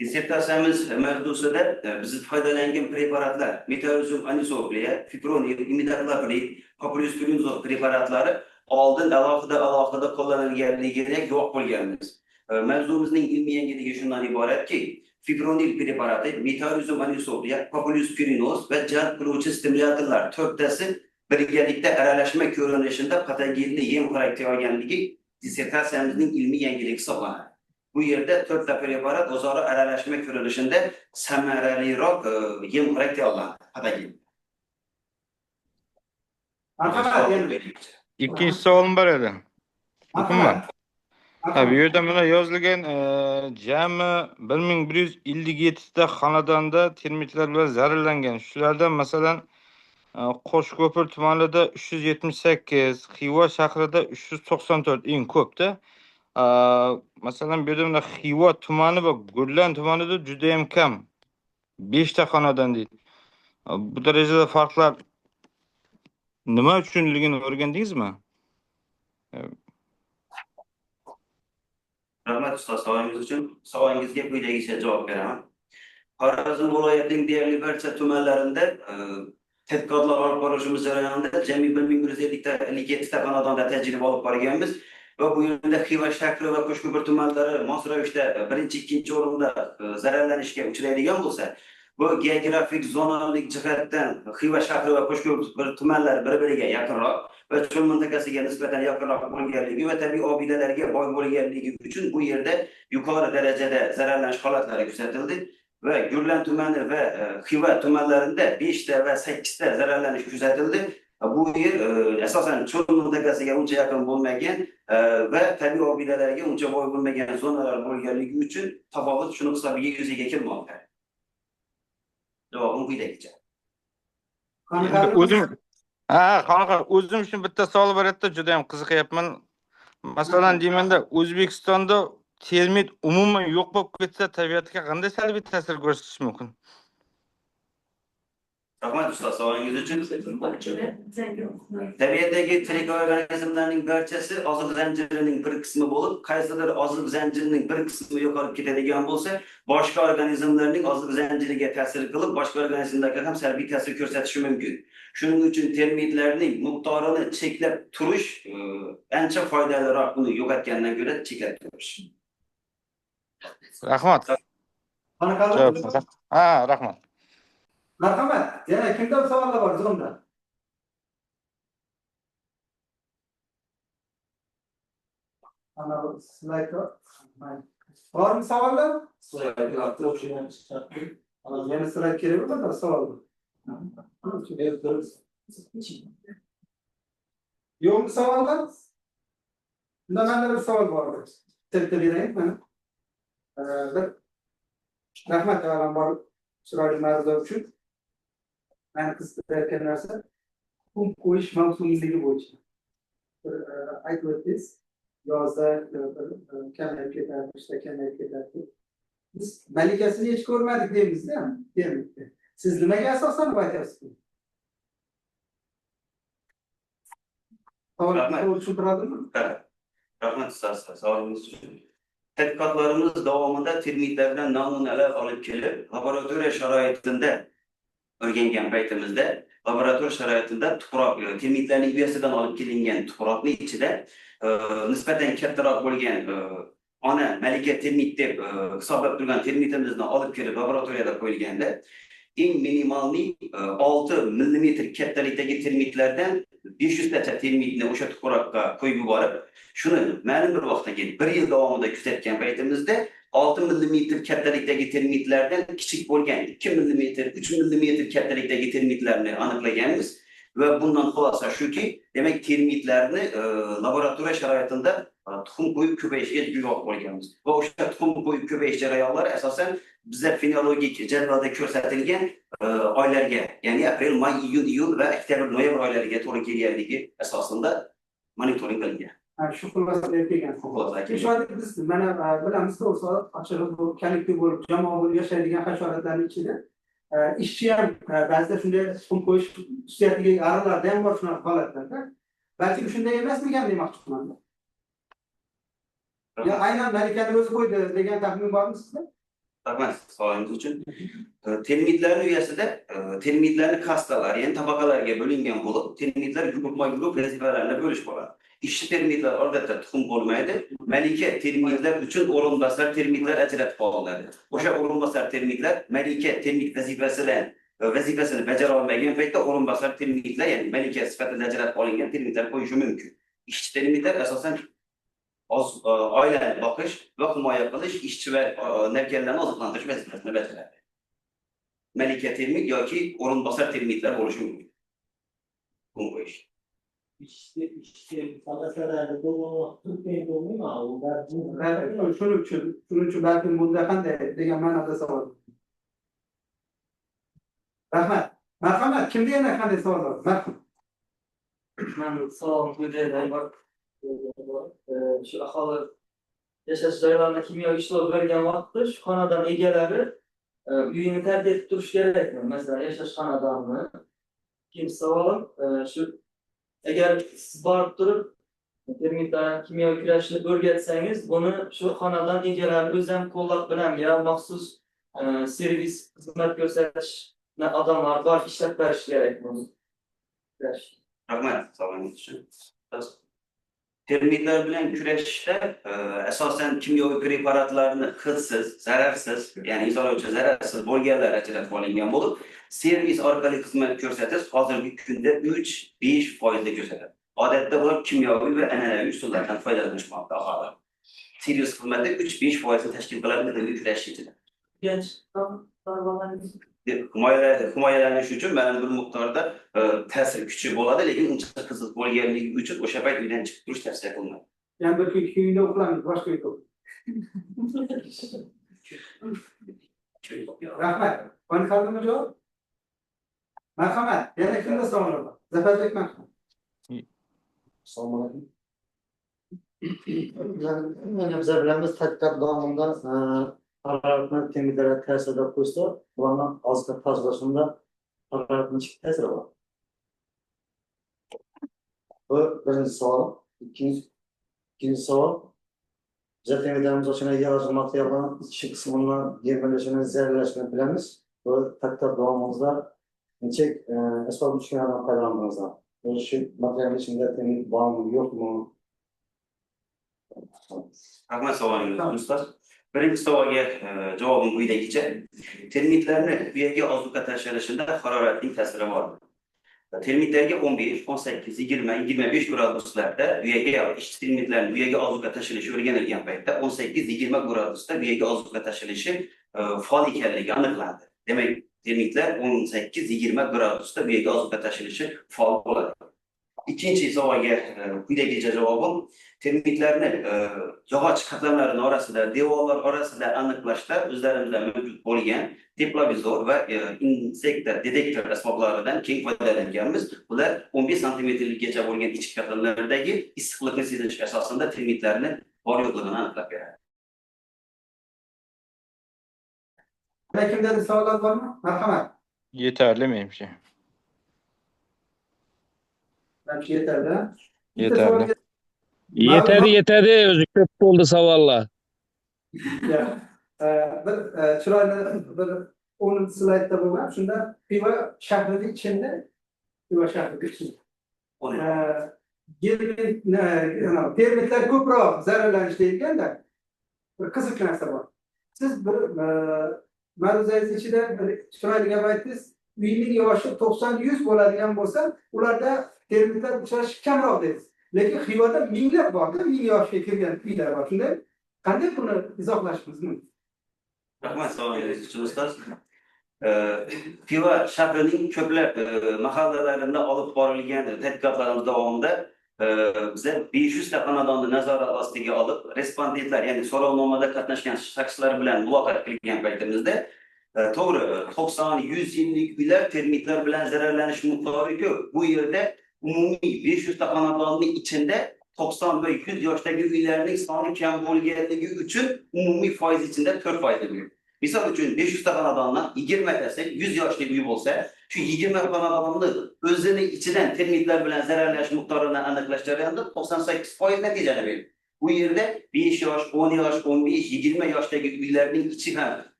Dissertatsiyamiz mavzusida biz foydalangan preparatlar Metariozum anisoplia, Fipronil, imidacloprid, Propylenoz preparatlari oldin alohida qo'llanilganligiga guvoh bo'lganmiz. Mavzumizning ilmiy yangiligi shundan iboratki, Fipronil preparati, Metariozum anisoplia, Propylenoz va jalb qiluvchi stimulyatorlar to'rttasi birgalikda aralashma ko'rinishida patogenli yem xarakter olganligi dissertatsiyamizning ilmiy yangiligi hisoblanadi. Bu yerda to'rtta preparat o'zaro aralashma ko'rinishida samaraliroq yem xarakter oladi patogen. Marhamat. Ikkinchi savolim bor edi. Mumkinmi? Ha, bu yerda mana yozilgan jami 1157 ta xonadonda termitlar bilan zararlangan. Shulardan masalan Qo'shko'pir tumanida 378, Xiva shahrida 394 eng ko'pda. Masalan bu yerda mana Xiva tumani va Gurlan tumanida juda ham kam. 5 ta xonadon deydi. Bu darajada farqlar nima uchunligini o'rgandingizmi? Rahmat ustoz savolingiz uchun. Savolingizga quyidagicha javob beraman. Xorazm viloyatining deyarli barcha tumanlarida tadqiqotlar olib borishimiz jarayonida jami 1157 ta xonadonda tajriba olib borganmiz va bu yerda Xiva shahri va Qo'shko'pir tumanlari mos ravishda birinchi, ikkinchi o'rinda zararlanishga uchraydigan bo'lsa, bu geografik zonalik jihatdan Xiva shahri va Qo'shko'pir tumanlari bir-biriga yaqinroq va cho'l mintaqasiga nisbatan yaqinroq bo'lganligi va tabiiy obidalarga boy bo'lganligi uchun bu yerda yuqori darajada zararlanish holatlari kuzatildi. Ve Gürlen tumani ve Xiva tumanlarında 5 ta ve 8 ta zararlanish kuzatildi. Bu yer asosan cho'l mintaqasiga uncha yaqin bo'lmagan va tabiiy obidalarga uncha boy bo'lmagan zonalar bo'lganligi uchun tafovut shuni hisobiga yuzaga kelmoqda. Javobim quyidagicha. Qanaqa o'zim uchun bitta savol bor edi, juda ham qiziqyapman. Masalan, deymanda O'zbekistonda termit umuman yo'q bo'lib ketsa, tabiatga qanday salbiy ta'sir ko'rsatishi mumkin? Rahmat ustoz savolingiz uchun. Tabiatdagi tirik organizmlarning barchasi oziq zanjirining bir qismi bo'lib, qaysidir oziq zanjirining bir qismi yo'qolib ketadigan bo'lsa, boshqa organizmlarning oziq zanjiriga ta'sir qilib, boshqa organizmlarga ham salbiy ta'sir ko'rsatishi mumkin. Shuning uchun termitlarning miqdorini cheklab turish ancha foydaliroq buni yo'qotgandan ko'ra cheklab turish. Rahmat. Rahmat. Marhamat. Yana kimda savollar bor zig'imda? Ana bu slaydda. Bormi savollar? Yana slayd kerak bo'lsa savol bor. Yo'qmi savollar? Unda menda bir savol bor. Bitta beraylik mana. Rahmat avvalambor chiroyli ma'ruza uchun. Meni qiziqtirayotgan narsa qum qo'yish mavsumligi bo'yicha. Aytib o'tdingiz, yozda kamayib ketadi, qishda kamayib ketadi. Biz malikasini hech ko'rmadik deymiz-da, termitni. Siz nimaga asosan aytyapsiz? Savol tushuntiradimi? Rahmat ustoz savolingiz uchun. Tadqiqotlarimiz davomida termitlardan namunalar olib kelib, laboratoriya sharoitida o'rgangan paytimizda, laboratoriya sharoitida tuproq, termitlarning uyasidan olib kelingan tuproqning ichida nisbatan kattaroq bo'lgan ona malika termit deb hisoblab turgan termitimizni olib kelib laboratoriyada qo'yilganda, eng minimalniy 6 mm kattalikdagi termitlardan 500 tacha termitni o'sha tuproqqa qo'yib yuborib, shuni ma'lum bir vaqtdan keyin 1 yil davomida kuzatgan paytimizda 6 mm kattalikdagi termitlardan kichik bo'lgan 2 mm, 3 mm kattalikdagi termitlarni aniqlaganmiz va bundan xulosa shuki, demak termitlarni laboratoriya sharoitida tuxum qo'yib ko'payishiga guvoh bo'lganmiz. Va o'sha tuxum qo'yib ko'payish jarayonlari asosan bizda fenologik jadvalda ko'rsatilgan oylarga, ya'ni aprel, may, iyun va oktyabr, noyabr oylariga to'g'ri kelganligi asosida monitoring qilingan. Shu xulosaga kelgan. Hasharot biz mana bilamiz, to'g'risi ochig'i bu kollektiv bo'lib, jamoa bo'lib yashaydigan hasharotlarning ichida ishchi ham ba'zida shunday tuxum qo'yish xususiyatiga arilarda ham bor shunaqa holatlarda. Balki shunday emasmikan demoqchiman. Ya aynan malikani o'zi qo'ydi degan taxmin bormi sizda? Rahmat savolingiz uchun. Termitlarning uyasida termitlarni kastalar, ya'ni tabaqalarga bo'lingan bo'lib, termitlar guruh vazifalarni bo'lish bo'ladi. İşçi termitler odatda tuxum bo'lmaydi. Malika termitlar uchun o'rinbosar termitlar ajratib qo'yiladi. O'sha o'rinbosar termitlar malika termit vazifasini bajara olmagan paytda o'rinbosar termitlar, ya'ni malika sifatida ajratib olingan termitlar qo'yishi mumkin. Ishchi termitlar asosan oilani boqish va himoya qilish, ishchi va navkarlarni oziqlantirish vazifasini bajaradi. Malika termit yoki o'rinbosar termitlar bo'lishi mumkin. Tuxum qo'yish. İşte falasalarda dolu Türkiye'de olmuyor mu? Shuning uchun balkim bunda qanday degan ma'noda savol. Rahmat. Marhamat, kimda yana qanday savol bor? Marhamat. Ben sağlam müdürden bak, şu ahali yaşaş joylarına kimyo işlov bergan vaqtda shu xonadon egalari uyini tark etib turish kerakmi? Masalan, yashash xonadonini. Ikkinchi savolim, shu agar siz borib turib termitlarni kimyo kurashni o'rgatsangiz, buni shu xonadon egalari o'zi ham qo'llab bilan yo maxsus servis xizmat ko'rsatish odamlar bor ishlab berish kerakmi? Rahmat, savolingiz uchun. Termitlar bilan kurashishda asosan kimyoviy preparatlarni hidsiz, zararsiz, ya'ni inson uchun zararsiz bo'lganlar ajratib olingan bo'lib, servis orqali xizmat ko'rsatish hozirgi kunda 3-5% ko'rsatadi. Odatda bular kimyoviy va an'anaviy usullardan foydalanishmoqda aholi. Servis xizmati 3-5% tashkil qiladi termit kurashish ichida. Himoyalanish uchun mana bir miqdorda ta'sir kuchi bo'ladi, lekin uncha qiziq bo'lganligi uchun o'sha payt uydan chiqib turish tavsiya qilinadi. Yana bir kuyda uxlamiz, boshqa uyda. Rahmat. Qani qaldimi javob? Marhamat, yana kimda savol bor? Zafarbek marhamat. Assalomu alaykum. Yani biz bilamiz tadqiqot davomida haroratni temizlashga ta'sir qo'ysa, ularning ozga tozalashunda haroratning ta'siri bor. Bu birinchi savol. İkinci savol. Biz temizlashimiz uchun yog'och materiallarning ichki qismidan germalashini zararlashini bilamiz. Bu tadqiqot davomida necha asbob uskunalardan foydalandingizlar. Shu materialning ichida temiz bormi, yo'qmi? Rahmat savolingiz ustoz. Birinchi savolga javobim quyidagicha. Termitlarni uyaga ozuqa tashlanishida haroratning ta'siri bor. Termitlarga 15, 18, 20, 25 graduslarda uyaga termitlarni uyaga ozuqa tashlanishi o'rganilgan paytda 18-20 gradusda uyaga ozuqa tashlanishi faol ekanligi aniqlandi. Demak, termitlar 18-20 gradusda uyaga ozuqa tashlanishi faol bo'ladi. İkinci savolga quyidagicha javobim termitlarni yog'och qatlamlari orasida, devorlar orasida aniqlashda o'zlarimizda mavjud bo'lgan teplovizor va insektor detektor asboblaridan keng foydalanganmiz. Bular 15 santimetrgacha bo'lgan ichki qatlamlardagi issiqlikni sezish asosida termitlarni bor yo'qligini aniqlab beradi. Yana kimda savollar bormi? Marhamat. Yeterli menimcha. Belki yeterli. Yeterli. Yetadi, o'zi ko'p bo'ldi savollar. Bir chiroyli bir 10 slaydda bo'lgan. Shunda Xiva shahrining ichida termitlar ko'proq zararlanish deyilganda bir qiziq narsa bor. Siz bir ma'ruzangiz ichida chiroyli gap aytdingiz. Uyning yoshi 90-100 bo'ladigan bo'lsa, ularda termitlar uchrashi kamroq dedingiz. Lekin Xivada minglab borda, 1000 yoshga kirgan uylar bor. Shunday qanday buni izohlashimiz mumkin? Rahmat savolingiz uchun ustoz. Xiva shahrining ko'plab mahallalarida olib borilgan tadqiqotlarimiz davomida biz 500 ta xonadonni nazorat ostiga olib, respondentlar, ya'ni so'rovnomada qatnashgan shaxslar bilan muloqot qilgan paytimizda to'g'ri 90-100 yillik uylar termitlar bilan zararlanish miqdori ko'p. Bu yerda umumiy 500 ta xonadonning ichida 90 va 100 yoshdagi uylarning soni kam bo'lganligi uchun umumiy foiz ichida 4% bo'ladi. Misol uchun 500 ta xonadondan 20 tasi 100 yoshli uy bo'lsa, shu 20 xonadonni o'zining ichidan termitlar bilan zararlanish miqdorini aniqlash jarayonida 98% natijani beradi. Bu yerda 5 yosh, 10 yosh, 15, 20 yoshdagi uylarning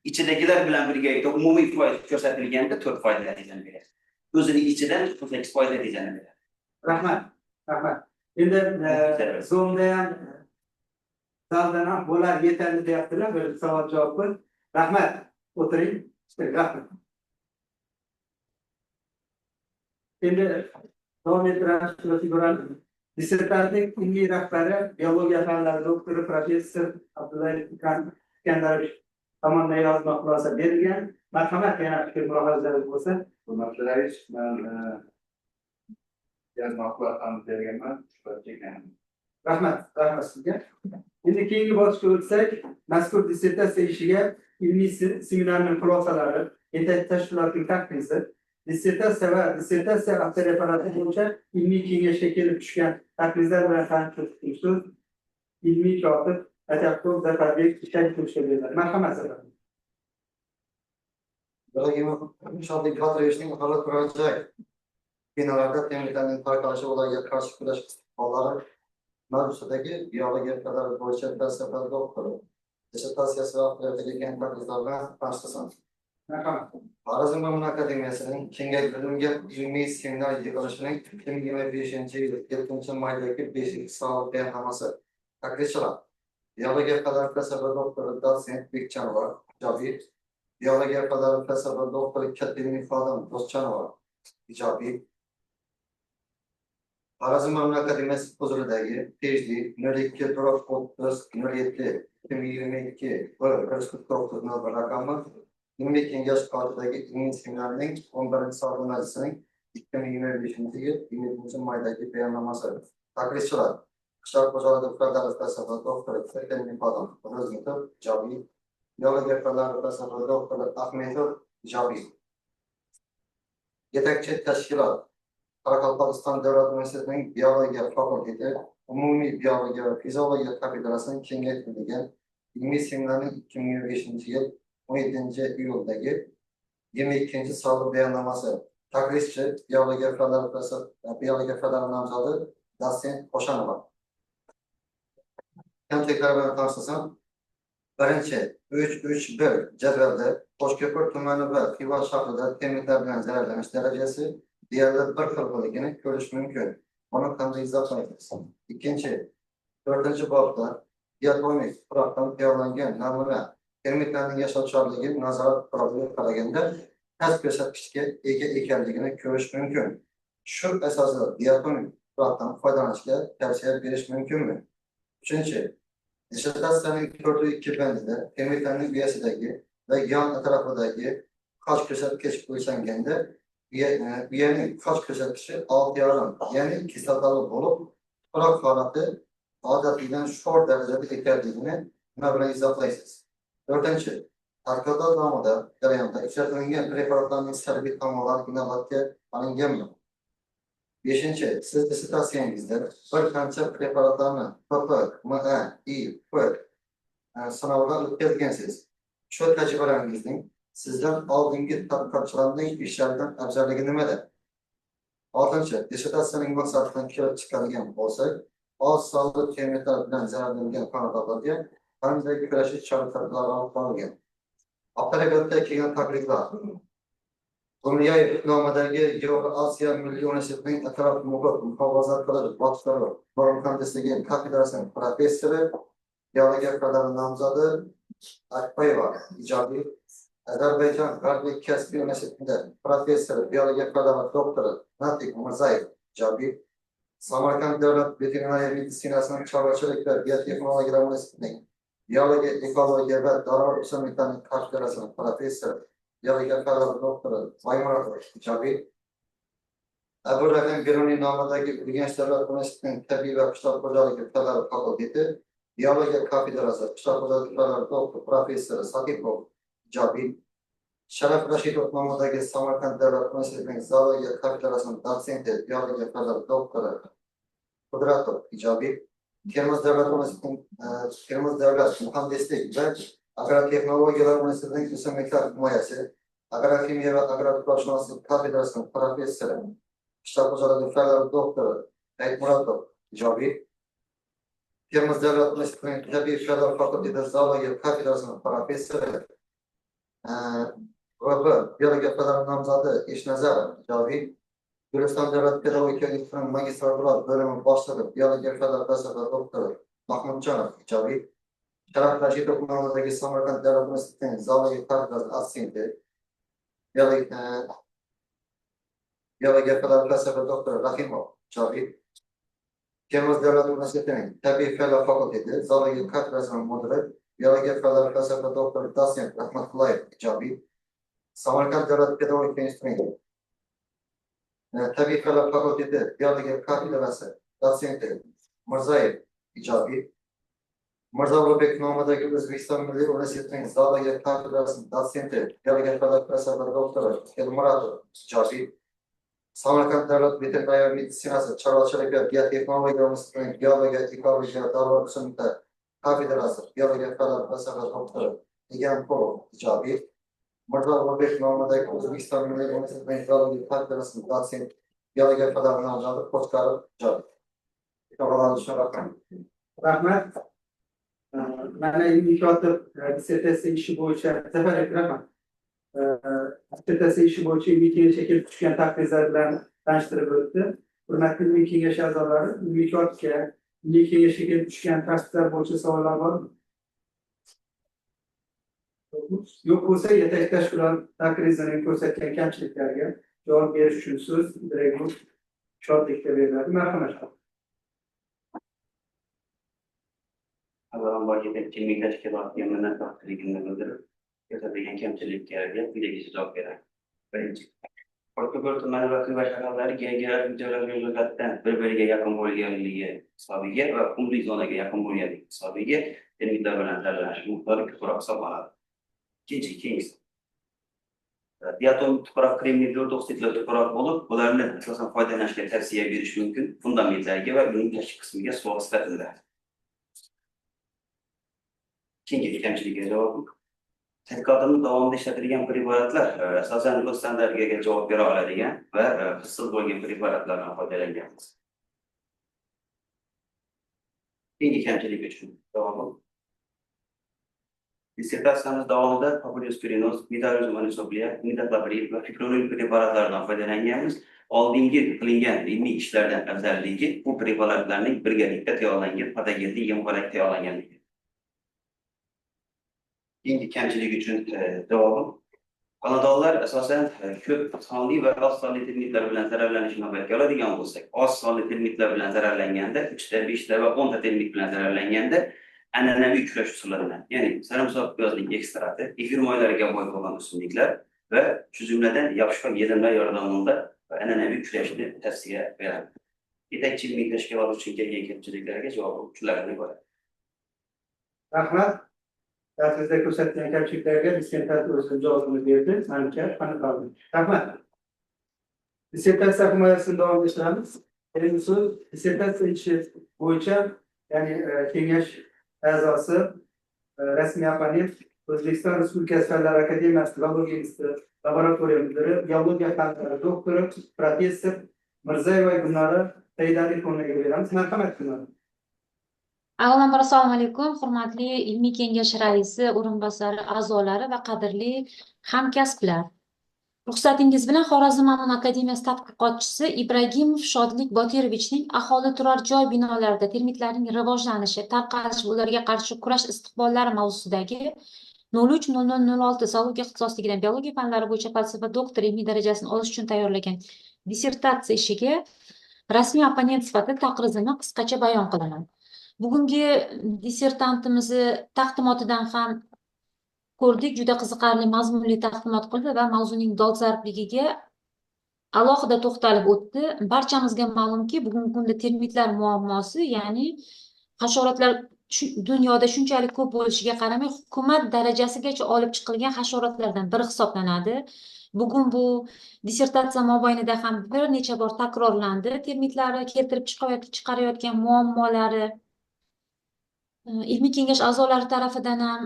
ichidagilar bilan birgalikda umumiy foiz ko'rsatilganda 4% natijani beradi. O'zining ichidan 98% natijani beradi. Rahmat. Endi Zoomda ham zaldan ham bo'lar yetarli deyaptilar. Bir savol javob qil. Rahmat. O'tiring. Rahmat. Endi davom ettiramiz. Dissertatsiyaning ilmiy rahbari, biologiya fanlari doktori professor Abdullayev Iskandarovich tomonidan yozma xulosa berilgan. Marhamat, yana fikr mulohazalaringiz bo'lsa. Hurmatli rais, men Yazmakla anlatılamayman. Rahmat sizga. Endi keyingi bosqichga o'tsak, mazkur dissertatsiya ishiga ilmiy seminarning xulosalari, yetakchi tashkilotning taqdisi, dissertatsiya va dissertatsiya avtoreferati bo'yicha ilmiy kengashga kelib tushgan takliflar bilan tanishib so'z ilmiy kotib Atabqul Zafarbek Ishakhovga beriladi. Marhamat Zafarbek. Shodlik Qodirovичning holat turajak binolarda temizliklarning tarqalishi ularga qarshi kurash istiqbollari mavzusidagi biologiya fanlari bo'yicha falsafa doktori dissertatsiyasi va qilayotgan takliflar bilan tanishtiramiz. Marhamat. Xorazm Mamlakat Akademiyasining kengaytirilgan ilmiy seminar yig'ilishining 2025-yil 7-maydagi 5-soat bayonnomasi. Taklifchilar: biologiya fanlari falsafa doktori dotsent Bekchanova, ijobiy; biologiya fanlari falsafa doktori Katerina Xodim Do'stchanova, ijobiy; Xorazm Mamlakat Akademiyasi huzuridagi PhD 02-30-07-2022 raqami ilmiy kengash qatoridagi ilmiy seminarning 11-soat majlisining 2025-yil 7-maydagi bayonnomasi. Taklifchilar: qishloq xo'jaligi fanlari falsafa doktori Katerina Xodim Ro'zmetov, ijobiy; biologiya fanlari falsafa doktori Ahmedov, ijobiy. Yetakchi tashkilot: Qoraqalpog'iston davlat universitetining biologiya fakulteti umumiy biologiya va fiziologiya kafedrasining kengaytirilgan ilmiy seminarning 2025-yil 17-iyuldagi 22-soat bayonnomasi. Taklifchi: biologiya fanlari nomzodi dotsent Qo'shanova. Kamchiliklar bilan tanishtsam, birinchi 3-3-1 jadvalda Qo'shko'pir tumani va Xiva shahrida termitlar bilan zararlanish darajasi deyarli bir xil bo'lganini ko'rish mumkin. Buni qanday izohlaymiz? Ikkinchi, 4-bobda diatonik tuproqdan tayyorlangan namuna termitlarning yashovchanligini nazorat qilib qaraganda past ko'rsatkichga ega ekanligini ko'rish mumkin. Shu asosida diatonik tuproqdan foydalanishga tavsiya berish mumkinmi? Uchinchi, dissertatsiyaning 4.2 bandida termitlarning uyasidagi va yon atrofidagi qoch ko'rsatkich o'lchanganda uyaning qoch ko'rsatkichi 6,5, ya'ni kislotali bo'lib, tuproq holati odatidan sho'r darajada ekanligini nima bilan izohlaysiz? To'rtinchi, tadqiqot davomida jarayonda ishlatilgan preparatlarning salbiy tomonlari inobatga olinganmi? Beshinchi, siz dissertatsiyangizda bir qancha preparatlarni PP, MA, I, P sinovdan o'tkazgansiz. Shu tajribalaringizning sizdan oldingi tadqiqotchilarning ishlaridan afzalligi nimada? Oltinchi, dissertatsiyaning maqsadidan kelib chiqadigan bo'lsak, oz sonli termitlar bilan zararlangan xonadonlarga qanday kurashish chora-tadbirlari olib borilgan? Avtoreferatga kelgan takliflar: Gulyayev nomidagi Yevrosiyo Milliy universitetining atrof-muhit muhofaza qilish boshlari muhandisligi kafedrasining professori, biologiya fanlari nomzodi Akbayeva, ijobiy; Ozarbayjon G'arbiy Kaspiy universitetida professor, biologiya fanlari doktori Natik Mirzayev, ijobiy; Samarqand davlat veterinariya meditsinasining chorvachilik va biotexnologiyalar universitetining biologiya, ekologiya va dorivor o'simliklarning kafedrasining professori, biologiya fanlari doktori Maymunov, ijobiy; Abu Rahim Beruniy nomidagi Urganch davlat universitetining tabiiy va qishloq xo'jaligi fanlari fakulteti biologiya kafedrasi qishloq xo'jaligi fanlari doktori professori Satipov, ijobiy; Sharaf Rashidov nomidagi Samarqand davlat universitetining zoologiya kafedrasining dotsenti, biologiya fanlari doktori Qudratov, ijobiy; Termiz davlat universitetining Termiz davlat muhandislik va agrotexnologiyalar universitetining o'simliklar himoyasi, agrofimiya va agroqurolshunoslik kafedrasining professori, qishloq xo'jaligi fanlari doktori Aytmuratov, ijobiy; Termiz davlat universitetining tabiiy fanlar fakulteti zoologiya kafedrasining professori VB biologiya fanlari nomzodi Eshnazarov, ijobiy; Guliston davlat pedagogika institutining magistratura bo'limi boshlig'i, biologiya fanlari falsafa doktori Mahmudjonov, ijobiy; Sharaf Rashidov nomidagi Samarqand davlat universitetining zoologiya kafedrasi assistenti, biologiya fanlari falsafa doktori Rahimov, ijobiy; Termiz davlat universitetining tabiiy fanlar fakulteti zoologiya kafedrasining mudiri, biologiya fanlari falsafa doktori dotsent Rahmatulloyev, ijobiy; Samarqand davlat pedagogika institutining Tabiiy Fanlar Fakülteti Biyologiya kafedrasi dotsenti Mirzayev ijobiy. Mirzo Ulug'bek nomidagi O'zbekiston Milliy universitetining zoologiya kafedrasining dotsenti Biyologiya fanlar professori doktori Elmuratov ijobiy. Samarqand davlat veterinariya meditsinasi chorvachilik va biotexnologiya institutining biologiya ekologiya davlat xususida kafedrasi Biyologiya fanlar professori doktori Egamqulov ijobiy. Mirzo Ulug'bek nomidagi O'zbekiston Milliy universitetining zoologiya kafedrasining dotsenti Biyologiya fanlar nomzodi Qo'chqarov ijobiy. Rahmat. Mana ilmiy kotib dissertatsiya ishi bo'yicha Zafar rahmat. Dissertatsiya ishi bo'yicha ilmiy kengash kelib tushgan takliflar bilan tanishtirib o'tdi. Hurmatli ilmiy kengash a'zolari, ilmiy kotibga ilmiy kengashga kelib tushgan takliflar bo'yicha savollar bormi? Yo'q bo'lsa, yetakchi tashkilot takrizining ko'rsatgan kamchiliklarga javob berish uchun so'z Dragut Shodlikka beriladi. Marhamat. Avvalambor yetakchi ilmiy tashkilotga minnatdorchiligimni bildirib, ko'rsatilgan kamchiliklarga quyidagicha javob beraman. Birinchi, Portugal tumani va Xiva shaharlari geografik joylashuvidan bir-biriga yaqin bo'lganligi hisobiga va umriy zonaga yaqin bo'lganligi hisobiga termitlar bilan saralanish miqdori ko'proq hisoblanadi. Ikkinchisi, diatom tuproq kremniy oksidlar tuproq bo'lib, bularni asosan foydalanishga tavsiya berish mumkin fundamentlarga va uning tashqi qismiga suvoq sifatida. Ikkinchi kamchilikka javob. Tadqiqotimiz davomida ishlatilgan preparatlar asosan o'z standartiga javob bera oladigan va hissiz bo'lgan preparatlardan foydalanganmiz. Ikkinchi kamchilik uchun javob. Dissertatsiyamiz davomida Populospirinoz, Metarhizium anisoplia, Imidacloprid va Fipronil preparatlaridan foydalanganmiz. Oldingi qilingan ilmiy ishlardan afzalligi bu preparatlarning birgalikda tayyorlangan patogenli yemxo'rak tayyorlanganligi. Ikkinchi kamchilik uchun javobim. Xonadonlar asosan ko'p sonli va oz sonli termitlar bilan zararlanishni inobatga oladigan bo'lsak, oz sonli termitlar bilan zararlanganda, 3 ta, 5 ta va 10 ta termit bilan zararlanganda an'anaviy kurash usullaridan, ya'ni sarimsoq piyozning ekstrakti, efir moylariga boy bo'lgan o'simliklar va shu jumladan yapishqon yelimlar yordamida an'anaviy kurashni tavsiya beraman. Yetakchi ilmiy tashkilot uchun kelgan kamchiliklarga javob shulardan iborat. Rahmat. Sizda ko'rsatilgan kamchiliklarga dissertatsiya o'zini javobini berdi. Menimcha qoniqarli. Rahmat. Dissertatsiya himoyasini davom ettiramiz. Endi so'z dissertatsiya ishi bo'yicha, ya'ni kengash a'zosi rasmiy opponent O'zbekiston Respublikasi Fanlar Akademiyasi Biologiya instituti laboratoriya mudiri, biologiya fanlari doktori, professor Mirzayeva Gulnora Saidaliqo'naga beramiz. Marhamat Gulnora. Avvalambor assalomu alaykum, hurmatli ilmiy kengash raisi, o'rinbosari, a'zolari va qadrli hamkasblar. Ruxsatingiz bilan Xorazm Ma'mun akademiyasi tadqiqotchisi Ibragimov Shodlik Botirovichning aholi turar joy binolarida termitlarning rivojlanishi, tarqalish va ularga qarshi kurash istiqbollari mavzusidagi 03-0006 zoologiya ixtisosligidan biologiya fanlari bo'yicha falsafa doktori ilmiy darajasini olish uchun tayyorlagan dissertatsiya ishiga rasmiy opponent sifatida taqrizimni qisqacha bayon qilaman. Bugungi dissertantimizni taqdimotidan ham ko'rdik, juda qiziqarli mazmunli taqdimot qildi va mavzuning dolzarbligiga alohida to'xtalib o'tdi. Barchamizga ma'lumki, bugungi kunda termitlar muammosi, ya'ni hasharotlar dunyoda shunchalik ko'p bo'lishiga qaramay, hukumat darajasigacha olib chiqilgan hasharotlardan biri hisoblanadi. Bugun bu dissertatsiya mobaynida ham bir necha bor takrorlandi. Termitlarni keltirib chiqarayotgan muammolari ilmiy kengash a'zolari tarafidan ham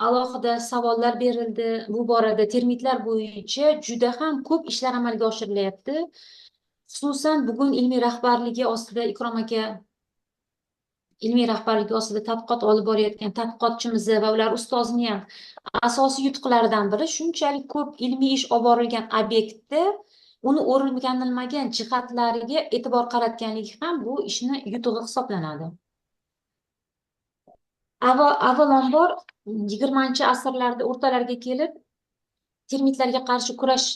alohida savollar berildi. Bu borada termitlar bo'yicha juda ham ko'p ishlar amalga oshirilyapti. Xususan bugun ilmiy rahbarligi ostida Ikrom aka ilmiy rahbarligi ostida tadqiqot olib borayotgan tadqiqotchimiz va ular ustozining ham asosiy yutuqlaridan biri shunchalik ko'p ilmiy ish olib borilgan obyektda uni o'rganilmagan jihatlariga e'tibor qaratganligi ham bu ishni yutug'i hisoblanadi. Avvalambor 20-asrlarda o'rtalarga kelib termitlarga qarshi kurash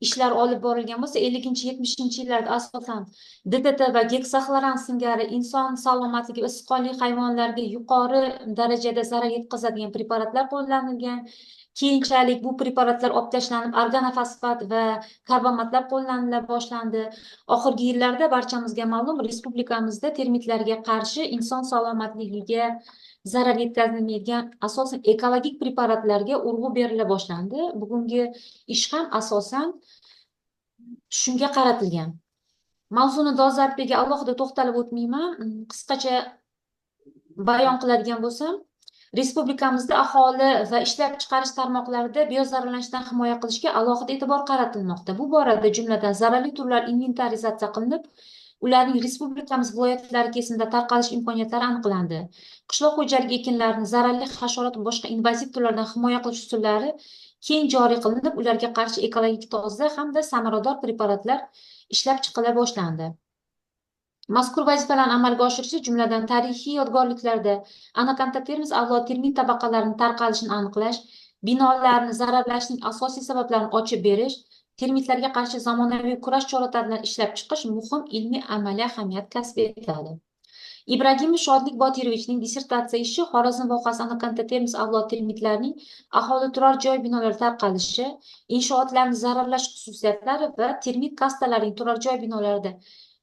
ishlar olib borilgan bo'lsa, 50-70 yillarda asosan DDT va geksaxloran singari inson salomatligi va siqonli hayvonlarga yuqori darajada zarar yetkazadigan preparatlar qo'llanilgan. Keyinchalik bu preparatlar olib tashlanib, organofosfat va karbonatlar qo'llanila boshlandi. Oxirgi yillarda barchamizga ma'lum, respublikamizda termitlarga qarshi inson salomatligiga zarar yetkazmaydigan asosan ekologik preparatlarga urg'u berila boshlandi. Bugungi ish ham asosan shunga qaratilgan. Mavzuni dolzarbligiga alohida to'xtalib o'tmayman. Qisqacha bayon qiladigan bo'lsam, respublikamizda aholi va ishlab chiqarish tarmoqlarida biozararlanishdan himoya qilishga alohida e'tibor qaratilmoqda. Bu borada jumladan zararli turlar inventarizatsiya qilinib, ularning respublikamiz viloyatlari kesimida tarqalish imkoniyatlari aniqlandi. Qishloq xo'jaligi ekinlarini zararli hasharot va boshqa invaziv turlardan himoya qilish usullari keng joriy qilinib, ularga qarshi ekologik toza hamda samarador preparatlar ishlab chiqila boshlandi. Mazkur vazifalarni amalga oshirishi jumladan tarixiy yodgorliklarda anakonda termiz avlod termit tabaqalarini tarqalishini aniqlash, binolarni zararlashning asosiy sabablarini ochib berish, termitlarga qarshi zamonaviy kurash chora-tadbirlarini ishlab chiqish muhim ilmiy amaliy ahamiyat kasb etadi. Ibragimov Shodlik Botirovichning dissertatsiya ishi Xorazm vohasi anakonda termiz avlod termitlarining aholi turar joy binolari tarqalishi, inshootlarni zararlash xususiyatlari va termit kastalarining turar joy binolarida